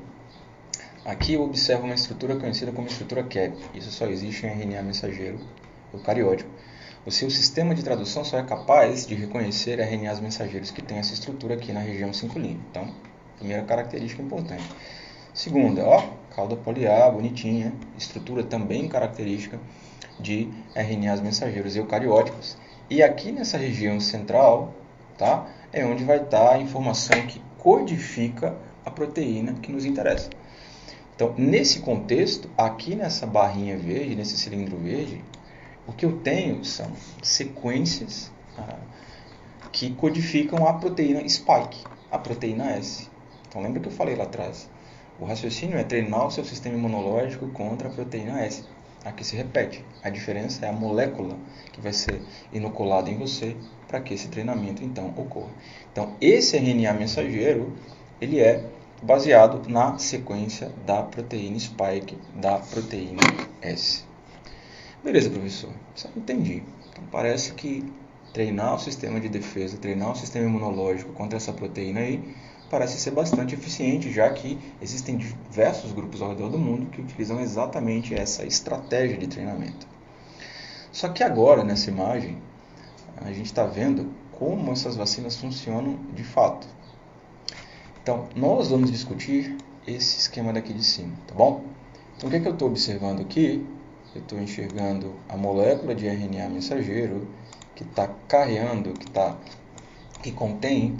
[SPEAKER 1] aqui eu observo uma estrutura conhecida como estrutura CAP. Isso só existe em RNA mensageiro eucariótico. O seu sistema de tradução só é capaz de reconhecer RNAs mensageiros que tem essa estrutura aqui na região 5' Então, primeira característica importante. Segunda, cauda poliar, bonitinha, estrutura também característica de RNAs mensageiros eucarióticos. E aqui nessa região central, tá, é onde vai estar a informação que codifica a proteína que nos interessa. Então, nesse contexto, aqui nessa barrinha verde, nesse cilindro verde, o que eu tenho são sequências que codificam a proteína spike, a proteína S. Então, lembra que eu falei lá atrás? O raciocínio é treinar o seu sistema imunológico contra a proteína S. Aqui se repete. A diferença é a molécula que vai ser inoculada em você para que esse treinamento, então, ocorra. Então, esse RNA mensageiro, ele é baseado na sequência da proteína spike, da proteína S. Beleza, professor. Isso eu entendi. Então, parece que treinar o sistema de defesa, treinar o sistema imunológico contra essa proteína aí, parece ser bastante eficiente, já que existem diversos grupos ao redor do mundo que utilizam exatamente essa estratégia de treinamento. Só que agora, nessa imagem, a gente está vendo como essas vacinas funcionam de fato. Então, nós vamos discutir esse esquema daqui de cima, tá bom? Então, o que é que eu estou observando aqui? Eu estou enxergando a molécula de RNA mensageiro que está carregando, que contém,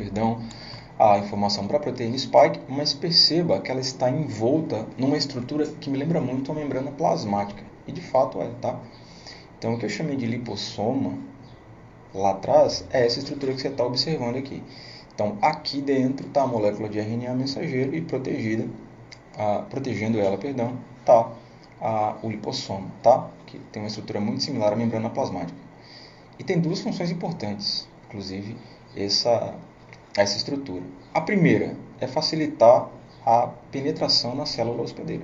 [SPEAKER 1] a informação para a proteína spike, mas perceba que ela está envolta numa estrutura que me lembra muito a membrana plasmática. E de fato é, tá? Então o que eu chamei de lipossoma lá atrás é essa estrutura que você está observando aqui. Então aqui dentro está a molécula de RNA mensageiro e protegendo ela, está o lipossoma, tá? Que tem uma estrutura muito similar à membrana plasmática. E tem duas funções importantes, inclusive essa estrutura. A primeira é facilitar a penetração na célula hospedeira.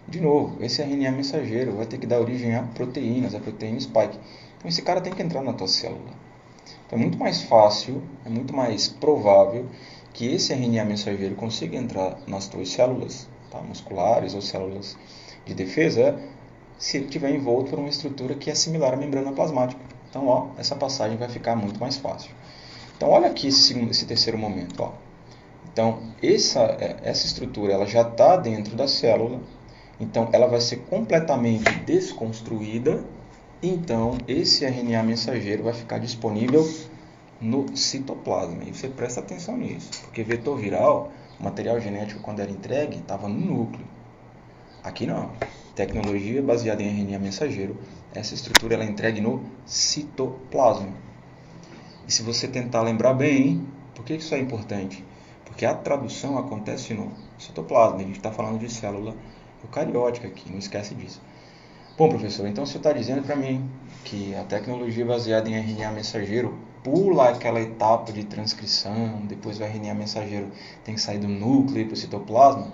[SPEAKER 1] De novo, esse RNA mensageiro vai ter que dar origem a proteínas, a proteína spike. Então esse cara tem que entrar na tua célula. Então é muito mais fácil, é muito mais provável que esse RNA mensageiro consiga entrar nas tuas células, tá, musculares ou células de defesa, se ele estiver envolto por uma estrutura que é similar à membrana plasmática. Então, essa passagem vai ficar muito mais fácil. Então, olha aqui esse terceiro momento. Então, essa estrutura ela já está dentro da célula. Então, ela vai ser completamente desconstruída. Então, esse RNA mensageiro vai ficar disponível no citoplasma. E você presta atenção nisso. Porque vetor viral, o material genético, quando era entregue, estava no núcleo. Aqui não. Tecnologia baseada em RNA mensageiro. Essa estrutura ela é entregue no citoplasma. E se você tentar lembrar bem, por que isso é importante? Porque a tradução acontece no citoplasma. A gente está falando de célula eucariótica aqui, não esquece disso. Bom, professor, então você está dizendo para mim que a tecnologia baseada em RNA mensageiro pula aquela etapa de transcrição, depois o RNA mensageiro tem que sair do núcleo para o citoplasma?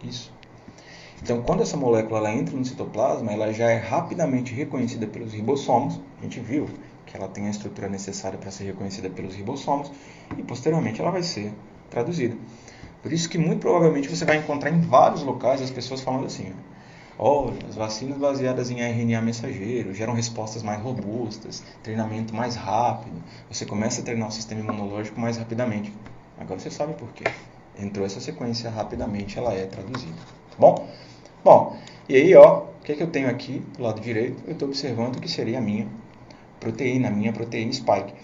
[SPEAKER 1] Isso. Então, quando essa molécula ela entra no citoplasma, ela já é rapidamente reconhecida pelos ribossomos. A gente viu que ela tem a estrutura necessária para ser reconhecida pelos ribossomos e, posteriormente, ela vai ser traduzida. Por isso que, muito provavelmente, você vai encontrar em vários locais as pessoas falando assim: olha, as vacinas baseadas em RNA mensageiro geram respostas mais robustas, treinamento mais rápido, você começa a treinar o sistema imunológico mais rapidamente. Agora você sabe por quê. Entrou essa sequência, rapidamente ela é traduzida. Tá bom? Bom, e aí, o que eu tenho aqui do lado direito? Eu estou observando que seria a minha proteína spike.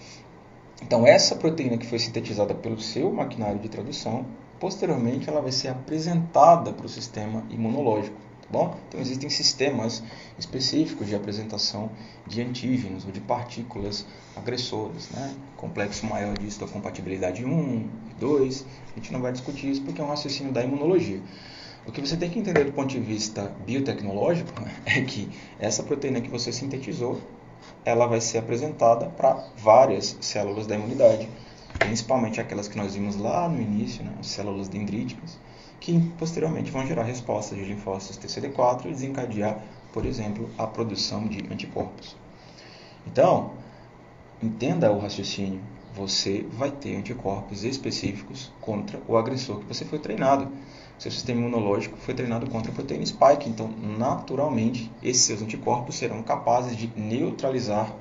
[SPEAKER 1] Então, essa proteína que foi sintetizada pelo seu maquinário de tradução, posteriormente ela vai ser apresentada para o sistema imunológico. Tá bom? Então, existem sistemas específicos de apresentação de antígenos ou de partículas agressoras. Né? Complexo maior disso, a compatibilidade 1 e 2. A gente não vai discutir isso porque é um raciocínio da imunologia. O que você tem que entender do ponto de vista biotecnológico é que essa proteína que você sintetizou, ela vai ser apresentada para várias células da imunidade, principalmente aquelas que nós vimos lá no início, né, as células dendríticas, que posteriormente vão gerar respostas de linfócitos TCD4 e desencadear, por exemplo, a produção de anticorpos. Então, entenda o raciocínio. Você vai ter anticorpos específicos contra o agressor que você foi treinado. Seu sistema imunológico foi treinado contra a proteína spike, então, naturalmente, esses seus anticorpos serão capazes de neutralizar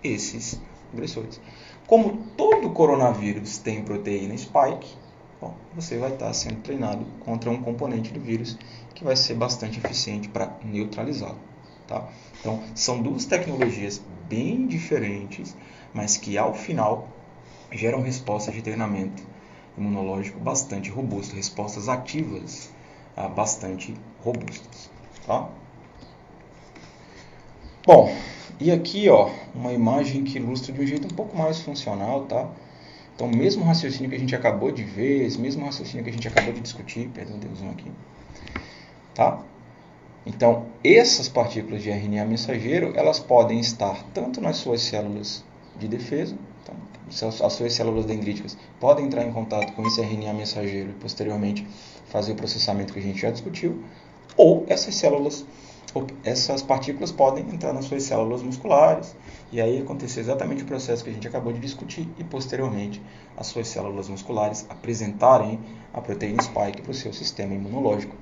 [SPEAKER 1] esses agressores. Como todo coronavírus tem proteína spike, bom, você vai estar sendo treinado contra um componente do vírus que vai ser bastante eficiente para neutralizá-lo. Tá? Então, são duas tecnologias bem diferentes, mas que ao final geram respostas de treinamento imunológico bastante robusto, respostas ativas bastante robustas. Tá? Bom, e aqui uma imagem que ilustra de um jeito um pouco mais funcional, tá? Então, o mesmo raciocínio que a gente acabou de ver, esse mesmo raciocínio que a gente acabou de discutir, perdão, dei um zoom aqui, tá? Então, essas partículas de RNA mensageiro, elas podem estar tanto nas suas células de defesa, então, as suas células dendríticas podem entrar em contato com esse RNA mensageiro e posteriormente fazer o processamento que a gente já discutiu, ou essas partículas podem entrar nas suas células musculares e aí acontecer exatamente o processo que a gente acabou de discutir e posteriormente as suas células musculares apresentarem a proteína spike para o seu sistema imunológico.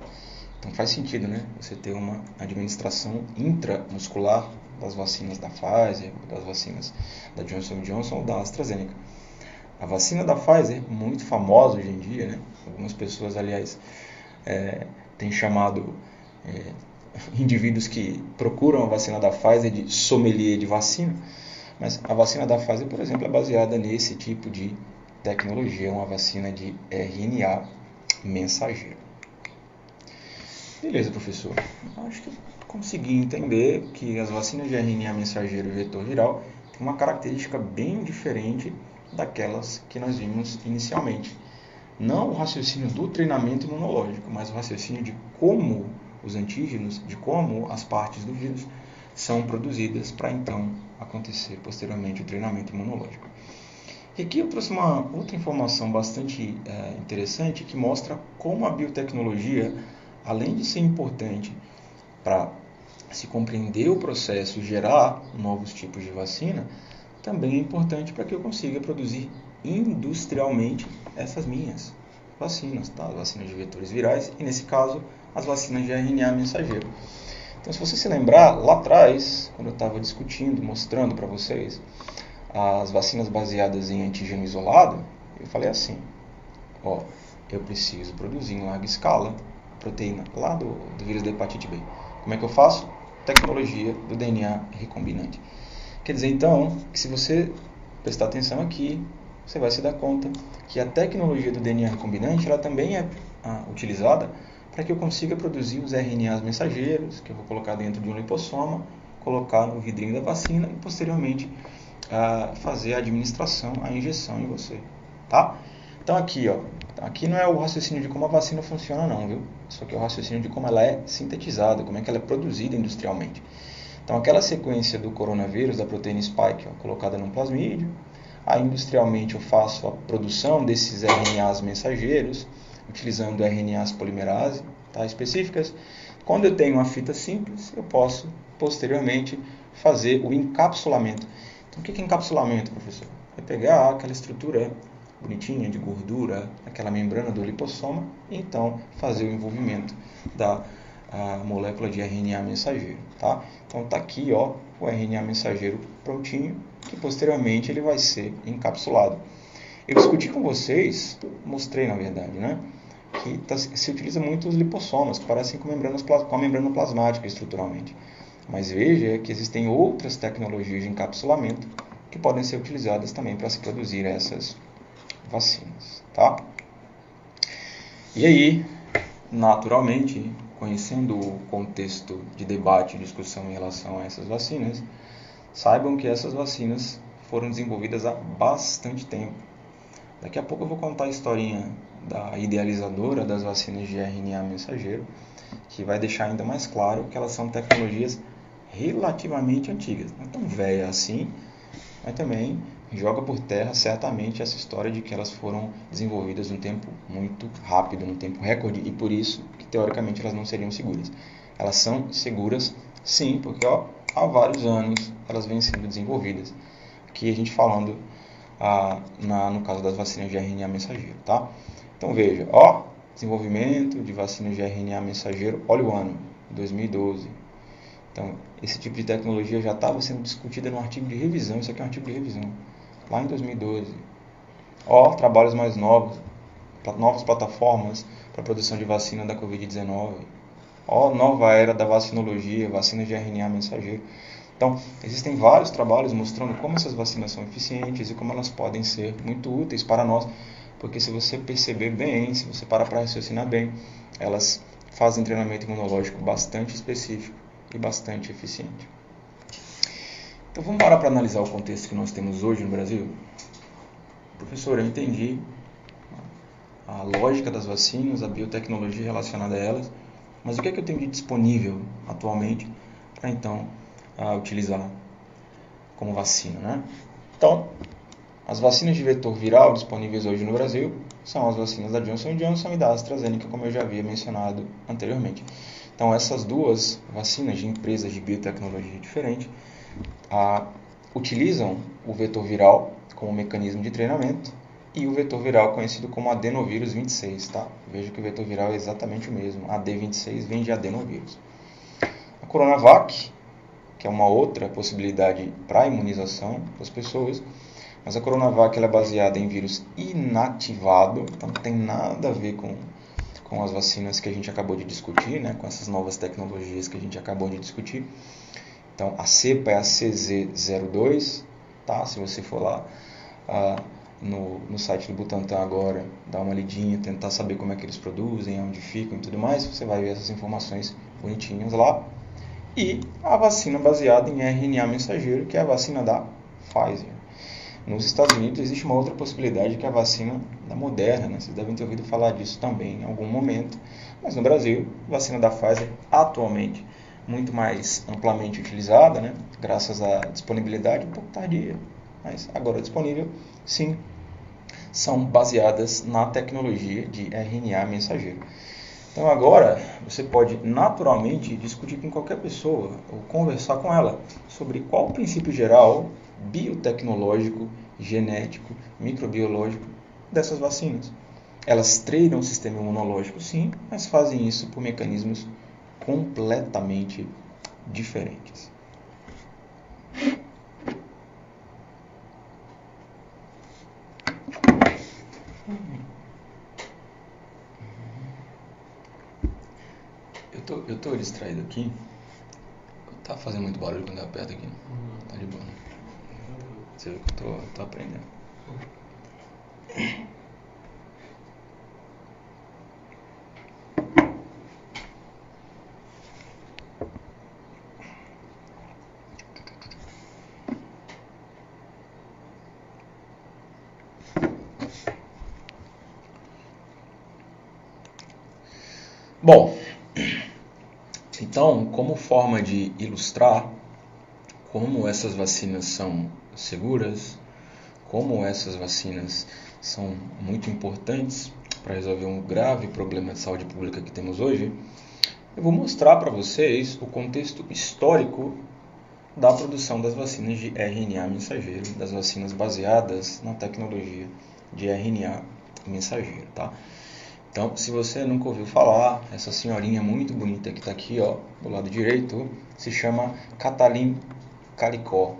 [SPEAKER 1] Então faz sentido, né? Você ter uma administração intramuscular das vacinas da Pfizer, das vacinas da Johnson & Johnson ou da AstraZeneca. A vacina da Pfizer, muito famosa hoje em dia, né? Algumas pessoas, aliás, têm chamado indivíduos que procuram a vacina da Pfizer de sommelier de vacina, mas a vacina da Pfizer, por exemplo, é baseada nesse tipo de tecnologia, uma vacina de RNA mensageiro. Beleza, professor. Acho que consegui entender que as vacinas de RNA mensageiro e vetor viral têm uma característica bem diferente daquelas que nós vimos inicialmente. Não o raciocínio do treinamento imunológico, mas o raciocínio de como os antígenos, de como as partes do vírus são produzidas para então acontecer posteriormente o treinamento imunológico. E aqui eu trouxe uma outra informação bastante interessante que mostra como a biotecnologia, além de ser importante para se compreender o processo e gerar novos tipos de vacina, também é importante para que eu consiga produzir industrialmente essas minhas vacinas, tá? As vacinas de vetores virais e, nesse caso, as vacinas de RNA mensageiro. Então, se você se lembrar, lá atrás, quando eu estava discutindo, mostrando para vocês as vacinas baseadas em antígeno isolado, eu falei assim, eu preciso produzir em larga escala proteína lá do vírus da hepatite B. Como é que eu faço? Tecnologia do DNA recombinante. Quer dizer, então, que se você prestar atenção aqui, você vai se dar conta que a tecnologia do DNA recombinante ela também é utilizada para que eu consiga produzir os RNAs mensageiros, que eu vou colocar dentro de um lipossoma, colocar no vidrinho da vacina e posteriormente fazer a administração, a injeção em você. Tá? Então aqui não é o raciocínio de como a vacina funciona não, viu? Isso aqui é o raciocínio de como ela é sintetizada, como é que ela é produzida industrialmente. Então aquela sequência do coronavírus, da proteína spike, colocada num plasmídio, aí industrialmente eu faço a produção desses RNAs mensageiros, utilizando RNAs polimerase específicas. Quando eu tenho uma fita simples, eu posso posteriormente fazer o encapsulamento. Então o que é encapsulamento, professor? É pegar aquela estrutura bonitinha de gordura, aquela membrana do lipossoma, e então fazer o envolvimento da molécula de RNA mensageiro, tá? Então está aqui o RNA mensageiro prontinho, que posteriormente ele vai ser encapsulado. Eu discuti com vocês, mostrei na verdade, né, que se utiliza muito os lipossomas, que parecem com a membrana plasmática estruturalmente. Mas veja que existem outras tecnologias de encapsulamento que podem ser utilizadas também para se produzir essas vacinas, tá? E aí, naturalmente, conhecendo o contexto de debate e discussão em relação a essas vacinas, saibam que essas vacinas foram desenvolvidas há bastante tempo. Daqui a pouco eu vou contar a historinha da idealizadora das vacinas de RNA mensageiro, que vai deixar ainda mais claro que elas são tecnologias relativamente antigas. Não é tão velha assim, mas também joga por terra certamente essa história de que elas foram desenvolvidas num tempo muito rápido, num tempo recorde, e por isso que teoricamente elas não seriam seguras. Elas são seguras sim, porque há vários anos elas vêm sendo desenvolvidas. Aqui a gente falando no caso das vacinas de RNA mensageiro, tá? Então veja, desenvolvimento de vacinas de RNA mensageiro, olha o ano, 2012. Então, esse tipo de tecnologia já estava sendo discutida no artigo de revisão, isso aqui é um artigo de revisão, lá em 2012. Trabalhos mais novos, novas plataformas para produção de vacina da Covid-19. Nova era da vacinologia, vacinas de RNA mensageiro. Então, existem vários trabalhos mostrando como essas vacinas são eficientes e como elas podem ser muito úteis para nós, porque se você perceber bem, se você parar para raciocinar bem, elas fazem treinamento imunológico bastante específico e bastante eficiente. Então, vamos parar para analisar o contexto que nós temos hoje no Brasil? Professor, eu entendi a lógica das vacinas, a biotecnologia relacionada a elas, mas o que é que eu tenho de disponível atualmente para então utilizar como vacina, né? Então, as vacinas de vetor viral disponíveis hoje no Brasil são as vacinas da Johnson & Johnson e da AstraZeneca, como eu já havia mencionado anteriormente. Então, essas duas vacinas de empresas de biotecnologia diferente utilizam o vetor viral como mecanismo de treinamento e o vetor viral conhecido como adenovírus 26, tá? Veja que o vetor viral é exatamente o mesmo, AD26 vem de adenovírus. A Coronavac, que é uma outra possibilidade para a imunização das pessoas, mas a Coronavac ela é baseada em vírus inativado, então não tem nada a ver com as vacinas que a gente acabou de discutir, né, com essas novas tecnologias que a gente acabou de discutir. Então, a cepa é a CZ02, tá? Se você for lá no site do Butantan agora, dar uma lidinha, tentar saber como é que eles produzem, onde ficam e tudo mais, você vai ver essas informações bonitinhas lá. E a vacina baseada em RNA mensageiro, que é a vacina da Pfizer. Nos Estados Unidos existe uma outra possibilidade, que é a vacina da Moderna, né? Vocês devem ter ouvido falar disso também em algum momento. Mas no Brasil, a vacina da Pfizer atualmente muito mais amplamente utilizada, né? Graças à disponibilidade um pouco tardia, mas agora disponível, sim, são baseadas na tecnologia de RNA mensageiro. Então agora você pode naturalmente discutir com qualquer pessoa ou conversar com ela sobre qual o princípio geral, biotecnológico, genético, microbiológico dessas vacinas. Elas treinam o sistema imunológico, sim, mas fazem isso por mecanismos completamente diferentes. Eu tô distraído aqui. Tá fazendo muito barulho quando eu aperto aqui. Tá de boa. Você vê que eu tô aprendendo. Bom, então, como forma de ilustrar como essas vacinas são seguras, como essas vacinas são muito importantes para resolver um grave problema de saúde pública que temos hoje, eu vou mostrar para vocês o contexto histórico da produção das vacinas de RNA mensageiro, das vacinas baseadas na tecnologia de RNA mensageiro, tá? Então, se você nunca ouviu falar, essa senhorinha muito bonita que está aqui, do lado direito, se chama Katalin Karikó.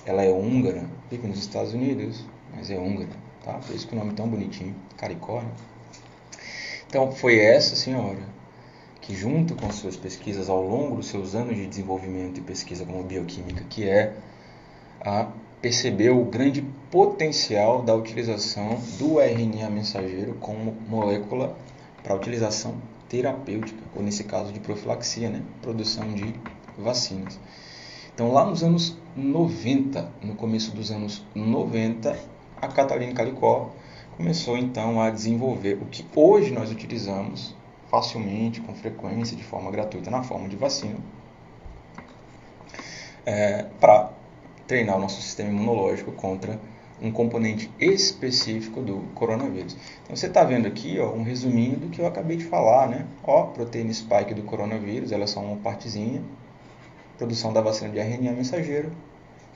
[SPEAKER 1] Ela é húngara, vive nos Estados Unidos, mas é húngara, tá? Por isso que o nome é tão bonitinho, Karikó, né? Então, foi essa senhora que, junto com suas pesquisas ao longo dos seus anos de desenvolvimento e pesquisa como bioquímica, percebeu o grande potencial da utilização do RNA mensageiro como molécula para utilização terapêutica, ou nesse caso de profilaxia, né? Produção de vacinas. Então, lá nos anos 90, no começo dos anos 90, a Katalin Karikó começou então a desenvolver o que hoje nós utilizamos facilmente, com frequência, de forma gratuita, na forma de vacina, para treinar o nosso sistema imunológico contra um componente específico do coronavírus. Então você está vendo aqui um resuminho do que eu acabei de falar, né? Proteína spike do coronavírus, ela é só uma partezinha. Produção da vacina de RNA mensageiro,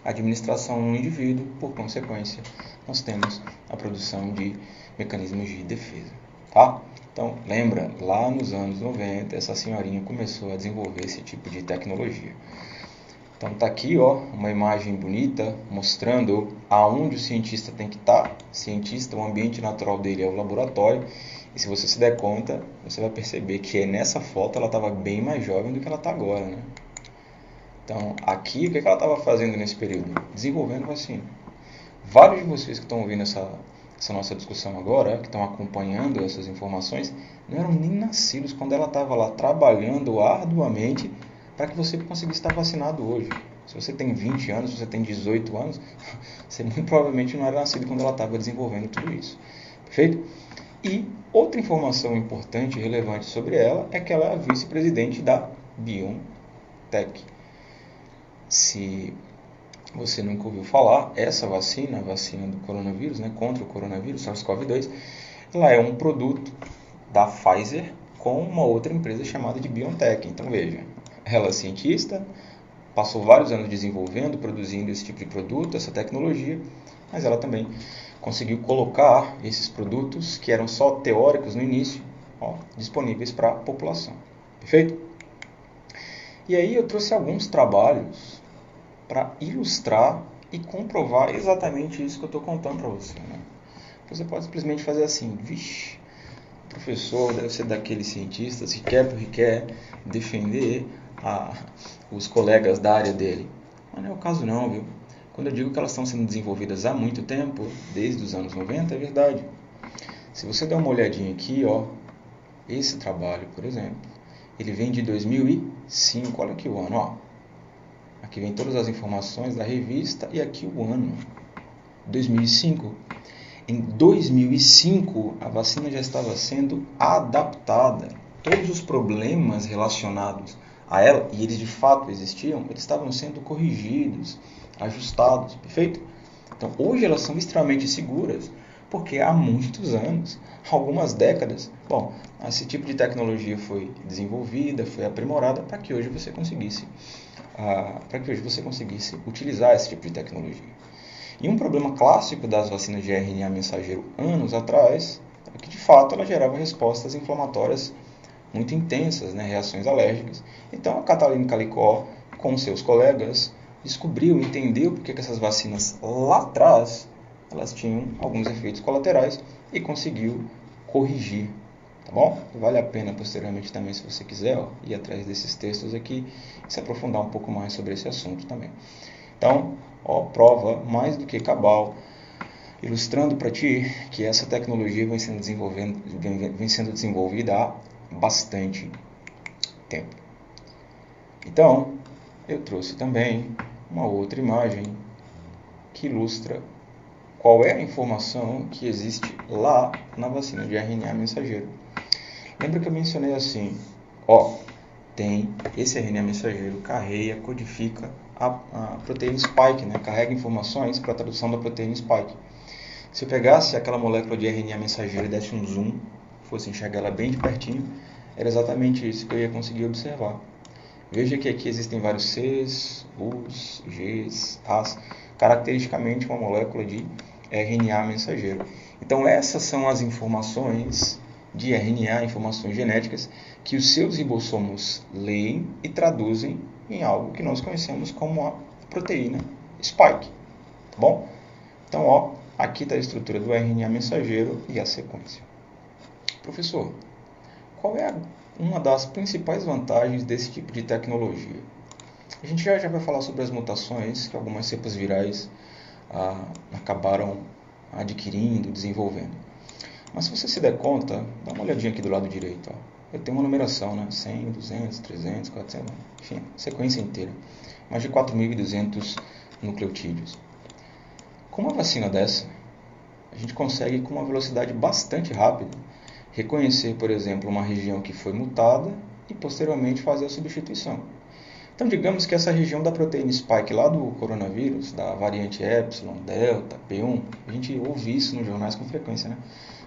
[SPEAKER 1] administração no indivíduo, por consequência, nós temos a produção de mecanismos de defesa, tá? Então, lembra, lá nos anos 90, essa senhorinha começou a desenvolver esse tipo de tecnologia. Então, tá aqui, uma imagem bonita, mostrando aonde o cientista tem que estar. Cientista, o ambiente natural dele é o laboratório. E se você se der conta, você vai perceber que nessa foto ela estava bem mais jovem do que ela está agora, né? Então, aqui, o que ela estava fazendo nesse período? Desenvolvendo vacina. Vários de vocês que estão ouvindo essa nossa discussão agora, que estão acompanhando essas informações, não eram nem nascidos quando ela estava lá trabalhando arduamente para que você conseguisse estar vacinado hoje. Se você tem 20 anos, se você tem 18 anos, você muito provavelmente não era nascido quando ela estava desenvolvendo tudo isso. Perfeito? E outra informação importante e relevante sobre ela é que ela é a vice-presidente da BioNTech. Se você nunca ouviu falar, essa vacina, a vacina do coronavírus, né, contra o coronavírus, SARS-CoV-2, ela é um produto da Pfizer com uma outra empresa chamada de BioNTech. Então veja, ela é cientista, passou vários anos desenvolvendo, produzindo esse tipo de produto, essa tecnologia, mas ela também conseguiu colocar esses produtos, que eram só teóricos no início, disponíveis para a população. Perfeito? E aí eu trouxe alguns trabalhos para ilustrar e comprovar exatamente isso que eu estou contando para você, né? Você pode simplesmente fazer assim, vixe, o professor deve ser daqueles cientistas que quer defender os colegas da área dele. Mas não é o caso não, viu? Quando eu digo que elas estão sendo desenvolvidas há muito tempo, desde os anos 90, é verdade. Se você der uma olhadinha aqui, esse trabalho, por exemplo, ele vem de 2005, olha aqui o ano, Aqui vem todas as informações da revista e aqui o ano, 2005. Em 2005, a vacina já estava sendo adaptada. Todos os problemas relacionados a ela, e eles de fato existiam, eles estavam sendo corrigidos, ajustados, perfeito? Então, hoje elas são extremamente seguras, porque há muitos anos, algumas décadas, esse tipo de tecnologia foi desenvolvida, foi aprimorada para que hoje você conseguisse utilizar esse tipo de tecnologia. E um problema clássico das vacinas de RNA mensageiro anos atrás é que, de fato, ela gerava respostas inflamatórias muito intensas, né, reações alérgicas. Então, a Katalin Karikó, com seus colegas, entendeu porque que essas vacinas lá atrás elas tinham alguns efeitos colaterais e conseguiu corrigir. Tá bom? Vale a pena posteriormente também, se você quiser, ir atrás desses textos aqui e se aprofundar um pouco mais sobre esse assunto também. Então, prova mais do que cabal, ilustrando para ti que essa tecnologia vem sendo desenvolvida há bastante tempo. Então, eu trouxe também uma outra imagem que ilustra qual é a informação que existe lá na vacina de RNA mensageiro. Lembra que eu mencionei assim, tem esse RNA mensageiro, carrega, codifica a proteína spike, né? Carrega informações para a tradução da proteína spike. Se eu pegasse aquela molécula de RNA mensageiro e desse um zoom, fosse enxergar ela bem de pertinho, era exatamente isso que eu ia conseguir observar. Veja que aqui existem vários Cs, Us, Gs, As, caracteristicamente uma molécula de RNA mensageiro. Então essas são as informações de RNA, informações genéticas, que os seus ribossomos leem e traduzem em algo que nós conhecemos como a proteína spike. Tá bom? Então, aqui está a estrutura do RNA mensageiro e a sequência. Professor, qual é uma das principais vantagens desse tipo de tecnologia? A gente já vai falar sobre as mutações que algumas cepas virais acabaram adquirindo, desenvolvendo. Mas se você se der conta, dá uma olhadinha aqui do lado direito. Eu tenho uma numeração, né? 100, 200, 300, 400, enfim, sequência inteira. Mais de 4.200 nucleotídeos. Com uma vacina dessa, a gente consegue, com uma velocidade bastante rápida, reconhecer, por exemplo, uma região que foi mutada e posteriormente fazer a substituição. Então, digamos que essa região da proteína spike lá do coronavírus, da variante Epsilon, Delta, P1, a gente ouve isso nos jornais com frequência, né?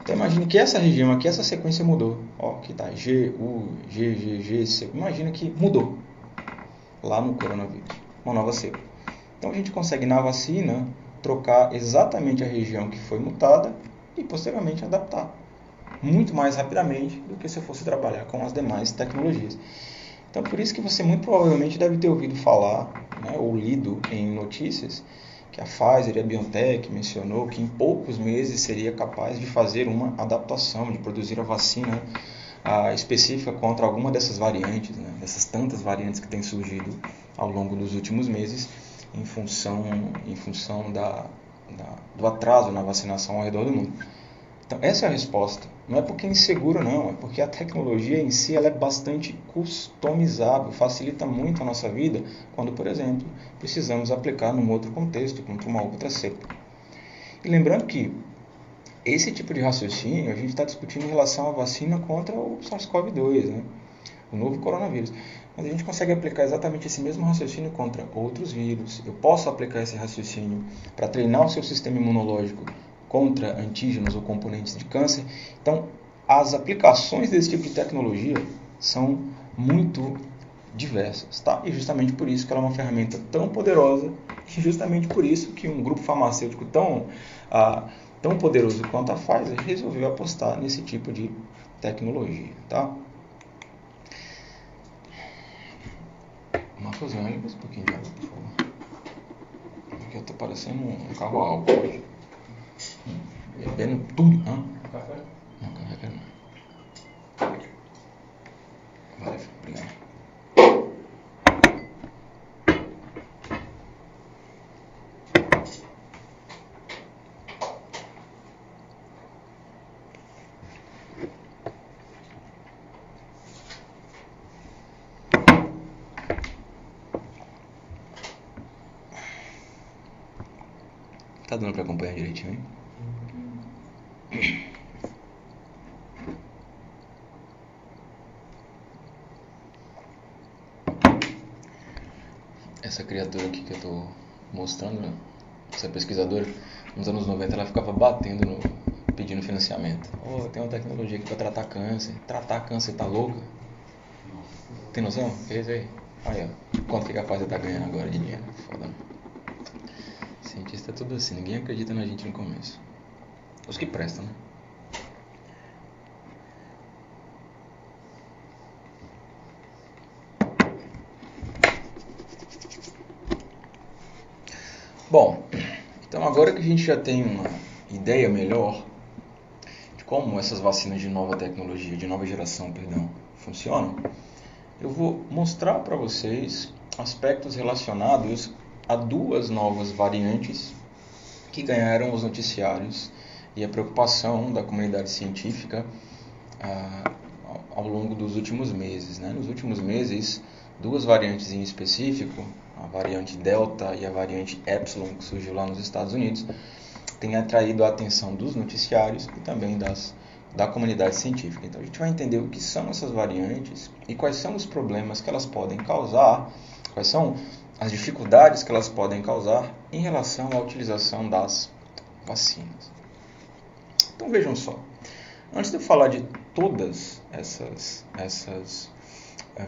[SPEAKER 1] Então, imagine que essa região aqui, essa sequência mudou. Ó, aqui tá G, U, G, G, G, C. Imagina que mudou lá no coronavírus, uma nova cepa. Então, a gente consegue, na vacina, trocar exatamente a região que foi mutada e, posteriormente, adaptar muito mais rapidamente do que se eu fosse trabalhar com as demais tecnologias. Então, por isso que você muito provavelmente deve ter ouvido falar, né, ou lido em notícias, que a Pfizer e a BioNTech mencionou que em poucos meses seria capaz de fazer uma adaptação, de produzir a vacina específica contra alguma dessas variantes, né, dessas tantas variantes que têm surgido ao longo dos últimos meses, em função do atraso na vacinação ao redor do mundo. Então, essa é a resposta. Não é porque é inseguro, não. É porque a tecnologia em si ela é bastante customizável, facilita muito a nossa vida quando, por exemplo, precisamos aplicar num outro contexto, contra uma outra cepa. E lembrando que esse tipo de raciocínio a gente está discutindo em relação à vacina contra o SARS-CoV-2, né? O novo coronavírus. Mas a gente consegue aplicar exatamente esse mesmo raciocínio contra outros vírus. Eu posso aplicar esse raciocínio para treinar o seu sistema imunológico contra antígenos ou componentes de câncer. Então, as aplicações desse tipo de tecnologia são muito diversas, tá? E justamente por isso que ela é uma ferramenta tão poderosa, e justamente por isso que um grupo farmacêutico tão poderoso quanto a Pfizer resolveu apostar nesse tipo de tecnologia, tá? Marcos, olha um pouquinho de água, por favor. Porque eu tô parecendo um carro a álcool hoje. Bebendo tudo, hã?
[SPEAKER 2] Café?
[SPEAKER 1] Não, café não. Valeu, obrigado. Tá dando pra acompanhar direitinho, hein? Essa criatura aqui que eu tô mostrando, né? Essa pesquisadora, nos anos 90 ela ficava batendo pedindo financiamento. Oh, tem uma tecnologia aqui pra tratar câncer. Tratar câncer tá louca? Tem noção? Que isso aí? Aí, ó. Quanto que a Pfizer tá ganhando agora de dinheiro? Foda. Cientista é tudo assim, ninguém acredita na gente no começo. Os que prestam, né? Bom, então agora que a gente já tem uma ideia melhor de como essas vacinas de nova tecnologia, de nova geração, funcionam, eu vou mostrar para vocês aspectos relacionados a duas novas variantes que ganharam os noticiários e a preocupação da comunidade científica ao longo dos últimos meses, né? Nos últimos meses, duas variantes em específico, a variante Delta e a variante Epsilon, que surgiu lá nos Estados Unidos, têm atraído a atenção dos noticiários e também da comunidade científica. Então a gente vai entender o que são essas variantes e quais são os problemas que elas podem causar, quais são as dificuldades que elas podem causar em relação à utilização das vacinas. Então vejam só, antes de eu falar de todas essas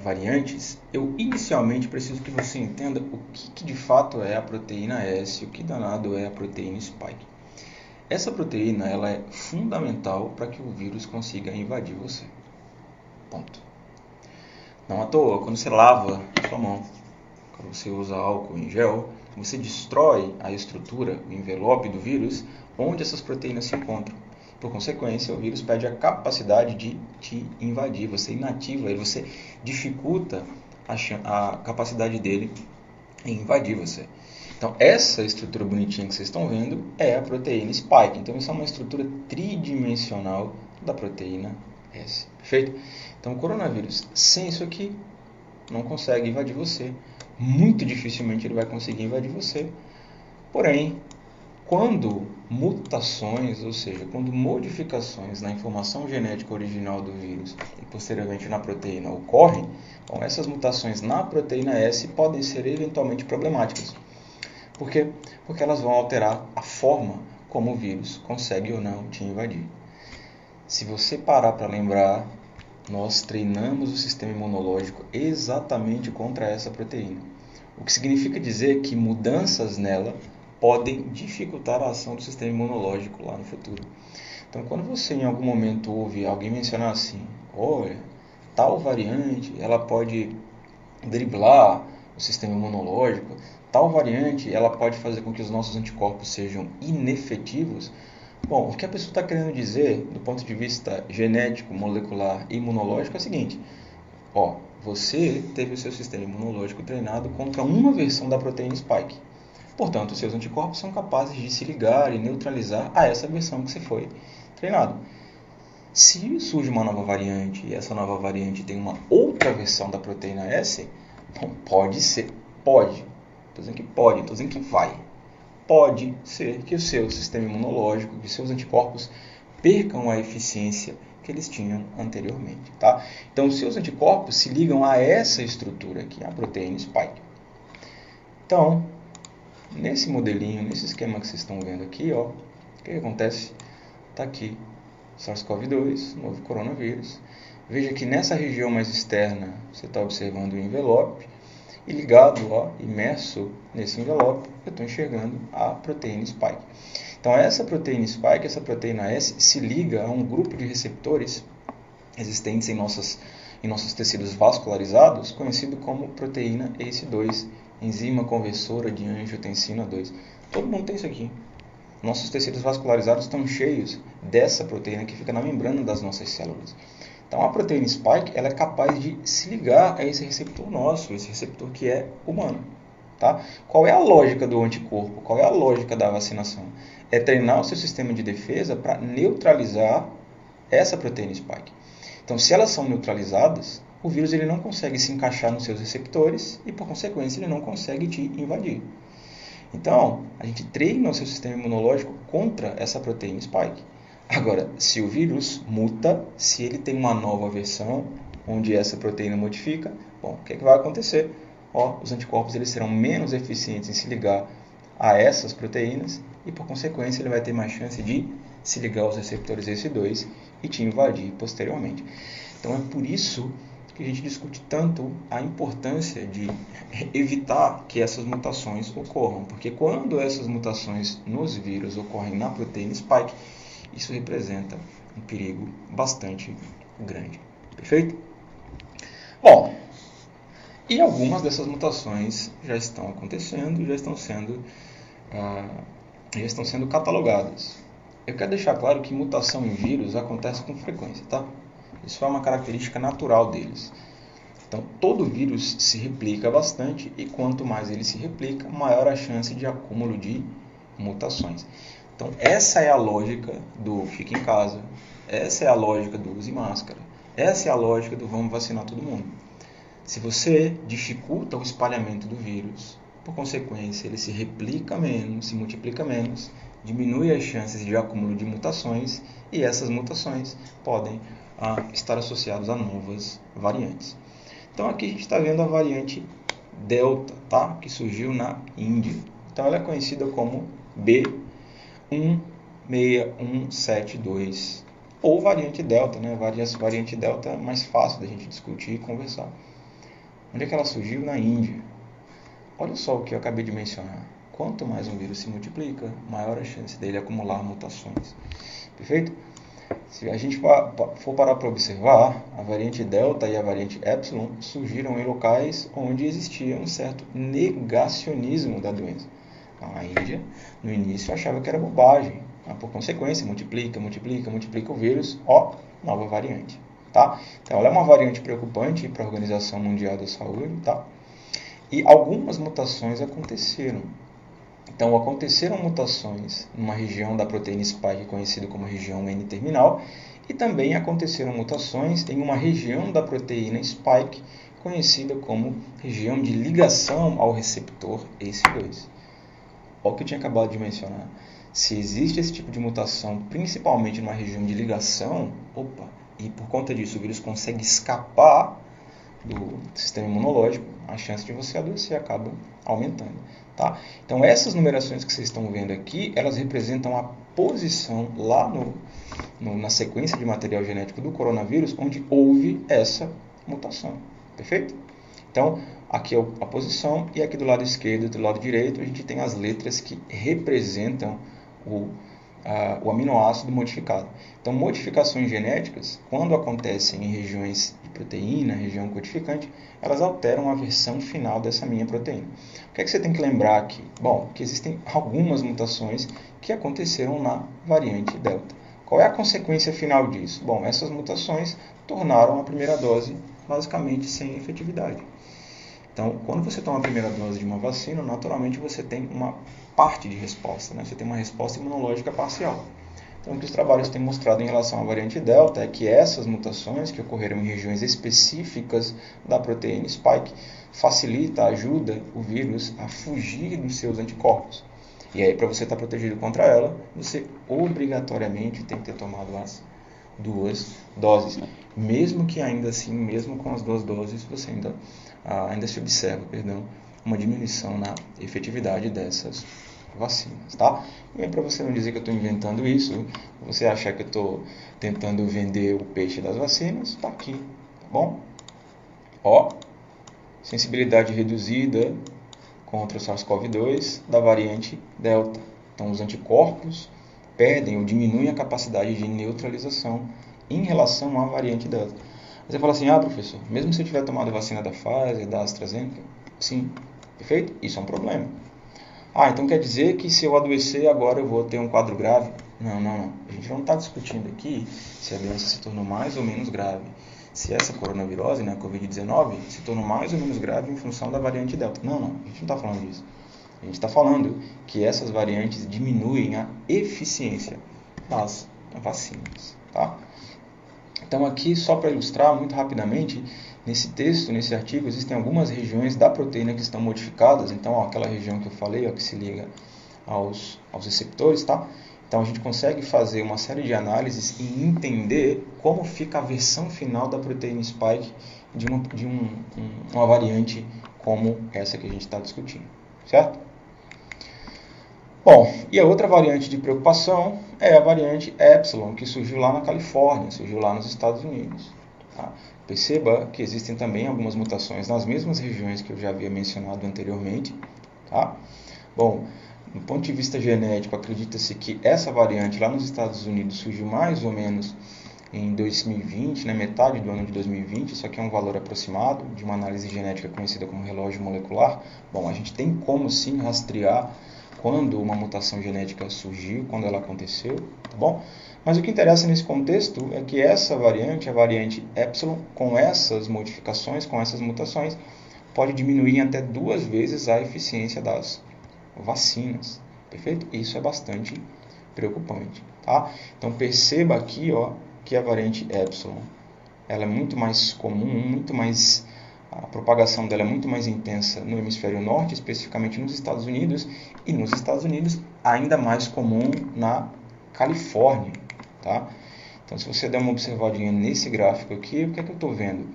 [SPEAKER 1] variantes, eu inicialmente preciso que você entenda o que de fato é a proteína S, o que danado é a proteína spike. Essa proteína ela é fundamental para que o vírus consiga invadir você. Ponto. Não à toa, quando você lava a sua mão, quando você usa álcool em gel, você destrói a estrutura, o envelope do vírus, onde essas proteínas se encontram. Por consequência, o vírus perde a capacidade de te invadir, você inativa ele, você dificulta a capacidade dele em invadir você. Então, essa estrutura bonitinha que vocês estão vendo é a proteína spike. Então, isso é uma estrutura tridimensional da proteína S. Perfeito? Então, o coronavírus, sem isso aqui, não consegue invadir você. Muito dificilmente ele vai conseguir invadir você. Porém, quando mutações, ou seja, quando modificações na informação genética original do vírus e posteriormente na proteína ocorrem, bom, essas mutações na proteína S podem ser eventualmente problemáticas. Por quê? Porque elas vão alterar a forma como o vírus consegue ou não te invadir. Se você parar para lembrar, nós treinamos o sistema imunológico exatamente contra essa proteína. O que significa dizer que mudanças nela podem dificultar a ação do sistema imunológico lá no futuro. Então, quando você em algum momento ouve alguém mencionar assim, olha, tal variante, ela pode driblar o sistema imunológico, tal variante, ela pode fazer com que os nossos anticorpos sejam inefetivos. Bom, o que a pessoa está querendo dizer, do ponto de vista genético, molecular e imunológico, é o seguinte, você teve o seu sistema imunológico treinado contra uma versão da proteína spike. Portanto, os seus anticorpos são capazes de se ligar e neutralizar a essa versão que você foi treinado. Se surge uma nova variante e essa nova variante tem uma outra versão da proteína S, bom, pode ser, pode, estou dizendo que pode, estou dizendo que vai. Pode ser que o seu sistema imunológico, que seus anticorpos percam a eficiência que eles tinham anteriormente. Tá? Então, os seus anticorpos se ligam a essa estrutura aqui, a proteína spike. Então, nesse modelinho, nesse esquema que vocês estão vendo aqui, o que acontece? Está aqui SARS-CoV-2, novo coronavírus. Veja que nessa região mais externa, você está observando o envelope, e ligado, imerso nesse envelope, eu estou enxergando a proteína spike. Então, essa proteína spike, essa proteína S, se liga a um grupo de receptores existentes em nossos tecidos vascularizados, conhecido como proteína ACE2, enzima conversora de angiotensina 2. Todo mundo tem isso aqui. Nossos tecidos vascularizados estão cheios dessa proteína que fica na membrana das nossas células. Então, a proteína spike ela é capaz de se ligar a esse receptor nosso, esse receptor que é humano. Tá? Qual é a lógica do anticorpo? Qual é a lógica da vacinação? É treinar o seu sistema de defesa para neutralizar essa proteína spike. Então, se elas são neutralizadas, o vírus ele não consegue se encaixar nos seus receptores e, por consequência, ele não consegue te invadir. Então, a gente treina o seu sistema imunológico contra essa proteína spike. Agora, se o vírus muta, se ele tem uma nova versão onde essa proteína modifica, bom, o que vai acontecer? Os anticorpos eles serão menos eficientes em se ligar a essas proteínas e, por consequência, ele vai ter mais chance de se ligar aos receptores ACE2 e te invadir posteriormente. Então, é por isso que a gente discute tanto a importância de evitar que essas mutações ocorram, porque quando essas mutações nos vírus ocorrem na proteína spike, isso representa um perigo bastante grande. Perfeito? Bom, e algumas dessas mutações já estão acontecendo, já estão sendo catalogadas. Eu quero deixar claro que mutação em vírus acontece com frequência, tá? Isso é uma característica natural deles. Então, todo vírus se replica bastante e quanto mais ele se replica, maior a chance de acúmulo de mutações. Então, essa é a lógica do fique em casa, essa é a lógica do use máscara, essa é a lógica do vamos vacinar todo mundo. Se você dificulta o espalhamento do vírus, por consequência, ele se replica menos, se multiplica menos, diminui as chances de acúmulo de mutações e essas mutações podem estar associadas a novas variantes. Então, aqui a gente está vendo a variante Delta, tá? Que surgiu na Índia. Então, ela é conhecida como B16172 ou variante Delta, né? Variante Delta é mais fácil da gente discutir e conversar. Onde é que ela surgiu? Na Índia. Olha só o que eu acabei de mencionar. Quanto mais um vírus se multiplica, maior a chance dele acumular mutações. Perfeito? Se a gente for parar para observar, a variante Delta e a variante Epsilon surgiram em locais onde existia um certo negacionismo da doença. A Índia, no início, achava que era bobagem. Por consequência, multiplica o vírus, nova variante. Tá? Então, ela é uma variante preocupante para a Organização Mundial da Saúde. Tá? E algumas mutações aconteceram. Então, aconteceram mutações numa região da proteína spike conhecida como região N-terminal e também aconteceram mutações em uma região da proteína spike conhecida como região de ligação ao receptor ACE2. Olha o que eu tinha acabado de mencionar. Se existe esse tipo de mutação, principalmente numa região de ligação, e por conta disso o vírus consegue escapar do sistema imunológico, a chance de você adoecer acaba aumentando. Tá? Então essas numerações que vocês estão vendo aqui, elas representam a posição lá na sequência de material genético do coronavírus, onde houve essa mutação. Perfeito? Então, aqui é a posição, e aqui do lado esquerdo e do lado direito, a gente tem as letras que representam o aminoácido modificado. Então, modificações genéticas, quando acontecem em regiões de proteína, região codificante, elas alteram a versão final dessa minha proteína. O que é que você tem que lembrar aqui? Bom, que existem algumas mutações que aconteceram na variante Delta. Qual é a consequência final disso? Bom, essas mutações tornaram a primeira dose basicamente sem efetividade. Então, quando você toma a primeira dose de uma vacina, naturalmente você tem uma parte de resposta, né? Você tem uma resposta imunológica parcial. Então, o que os trabalhos têm mostrado em relação à variante Delta é que essas mutações que ocorreram em regiões específicas da proteína Spike ajuda o vírus a fugir dos seus anticorpos. E aí, para você estar protegido contra ela, você obrigatoriamente tem que ter tomado as 2 doses. Mesmo que ainda assim, mesmo com as 2 doses, você ainda se observa, uma diminuição na efetividade dessas vacinas, tá? E para você não dizer que eu estou inventando isso, você achar que eu estou tentando vender o peixe das vacinas, está aqui, tá bom? Sensibilidade reduzida contra o SARS-CoV-2 da variante Delta. Então, os anticorpos perdem ou diminuem a capacidade de neutralização em relação à variante Delta. Você fala assim, professor, mesmo se eu tiver tomado a vacina da Pfizer, da AstraZeneca, sim, perfeito? Isso é um problema. Então quer dizer que se eu adoecer agora eu vou ter um quadro grave? Não. A gente não está discutindo aqui se a doença se tornou mais ou menos grave. Se essa coronavirose, a Covid-19, se tornou mais ou menos grave em função da variante Delta. Não, a gente não está falando disso. A gente está falando que essas variantes diminuem a eficiência das vacinas, tá? Então aqui, só para ilustrar muito rapidamente, nesse texto, nesse artigo, existem algumas regiões da proteína que estão modificadas. Então, aquela região que eu falei, que se liga aos receptores, tá? Então, a gente consegue fazer uma série de análises e entender como fica a versão final da proteína Spike de uma variante como essa que a gente está discutindo, certo? Bom, e a outra variante de preocupação é a variante Epsilon, que surgiu lá na Califórnia, surgiu lá nos Estados Unidos. Tá? Perceba que existem também algumas mutações nas mesmas regiões que eu já havia mencionado anteriormente. Tá? Bom, do ponto de vista genético, acredita-se que essa variante lá nos Estados Unidos surgiu mais ou menos em 2020, metade do ano de 2020, isso aqui é um valor aproximado de uma análise genética conhecida como relógio molecular. Bom, a gente tem como sim rastrear quando uma mutação genética surgiu, quando ela aconteceu, tá bom? Mas o que interessa nesse contexto é que essa variante, a variante Epsilon, com essas modificações, com essas mutações, pode diminuir em até 2 vezes a eficiência das vacinas, perfeito? Isso é bastante preocupante, tá? Então perceba aqui, que a variante Epsilon, ela é muito mais comum, a propagação dela é muito mais intensa no hemisfério norte, especificamente nos Estados Unidos, e nos Estados Unidos ainda mais comum na Califórnia, tá? Então, se você der uma observadinha nesse gráfico aqui, o que é que eu estou vendo?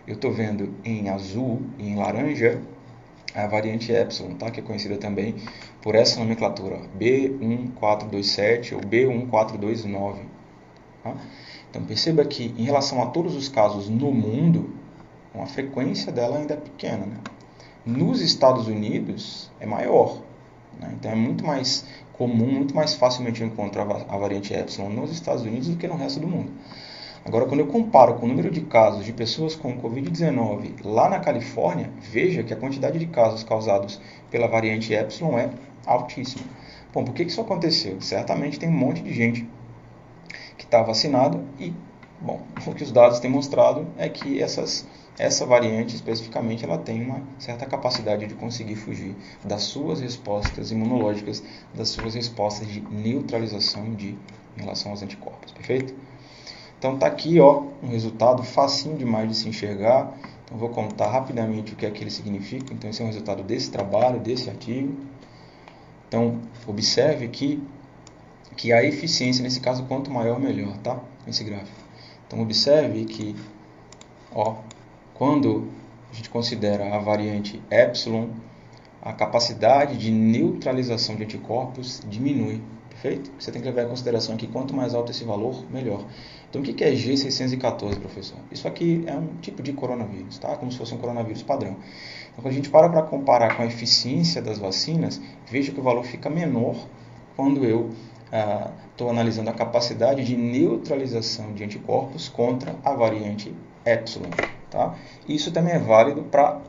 [SPEAKER 1] Eu estou vendo em azul e em laranja a variante Epsilon, tá? Que é conhecida também por essa nomenclatura, B1427 ou B1429. Tá? Então, perceba que em relação a todos os casos no mundo, a frequência dela ainda é pequena. Nos Estados Unidos é maior. Então é muito mais comum, muito mais facilmente eu encontro a variante Epsilon nos Estados Unidos do que no resto do mundo. Agora, quando eu comparo com o número de casos de pessoas com Covid-19 lá na Califórnia, veja que a quantidade de casos causados pela variante Epsilon é altíssima. Bom, por que isso aconteceu? Certamente tem um monte de gente que está vacinada e, o que os dados têm mostrado é que essa variante, especificamente, ela tem uma certa capacidade de conseguir fugir das suas respostas imunológicas, das suas respostas de neutralização em relação aos anticorpos, perfeito? Então, está aqui um resultado facinho demais de se enxergar. Então, vou contar rapidamente o que é que ele significa. Então, esse é um resultado desse trabalho, desse artigo. Então, observe que que a eficiência, nesse caso, quanto maior, melhor, tá? Nesse gráfico. Então, observe que, ó, quando a gente considera a variante epsilon, a capacidade de neutralização de anticorpos diminui, perfeito? Você tem que levar em consideração que quanto mais alto esse valor, melhor. Então, o que é G614, professor? Isso aqui é um tipo de coronavírus, tá? Como se fosse um coronavírus padrão. Então, quando a gente para comparar com a eficiência das vacinas, veja que o valor fica menor quando eu estou analisando a capacidade de neutralização de anticorpos contra a variante epsilon, tá? Isso também é válido para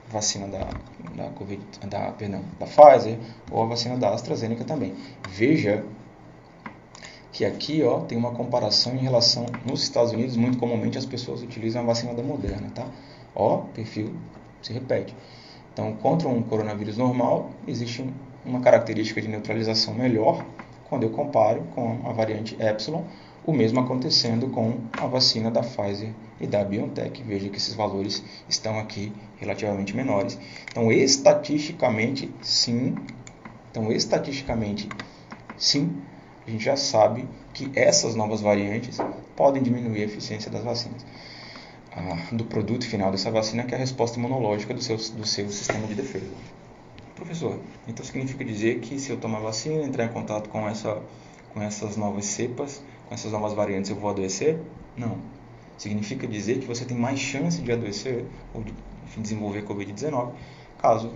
[SPEAKER 1] vacina da Pfizer ou a vacina da AstraZeneca também. Veja que aqui, ó, tem uma comparação em relação, nos Estados Unidos, muito comumente as pessoas utilizam a vacina da Moderna, tá? Ó, perfil se repete. Então, contra um coronavírus normal, existe uma característica de neutralização melhor quando eu comparo com a variante Epsilon, o mesmo acontecendo com a vacina da Pfizer e da BioNTech. Veja que esses valores estão aqui relativamente menores. Então, estatisticamente, sim, a gente já sabe que essas novas variantes podem diminuir a eficiência das vacinas. Do produto final dessa vacina, que é a resposta imunológica do seu sistema de defesa. Professor, então significa dizer que se eu tomar vacina, entrar em contato com essas novas cepas, com essas novas variantes, eu vou adoecer? Não. Significa dizer que você tem mais chance de adoecer ou de desenvolver Covid-19 caso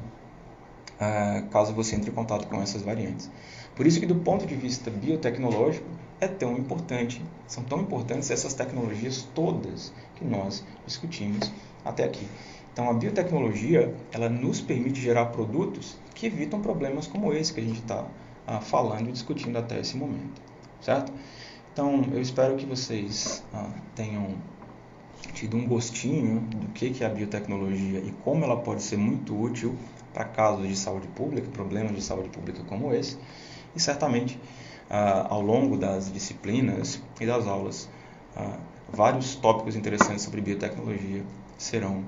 [SPEAKER 1] você entre em contato com essas variantes. Por isso que, do ponto de vista biotecnológico, são tão importantes essas tecnologias todas que nós discutimos até aqui. Então, a biotecnologia, ela nos permite gerar produtos que evitam problemas como esse que a gente está falando e discutindo até esse momento, certo? Então, eu espero que vocês tenham tido um gostinho do que é a biotecnologia e como ela pode ser muito útil para casos de saúde pública, problemas de saúde pública como esse, e certamente ao longo das disciplinas e das aulas, vários tópicos interessantes sobre biotecnologia serão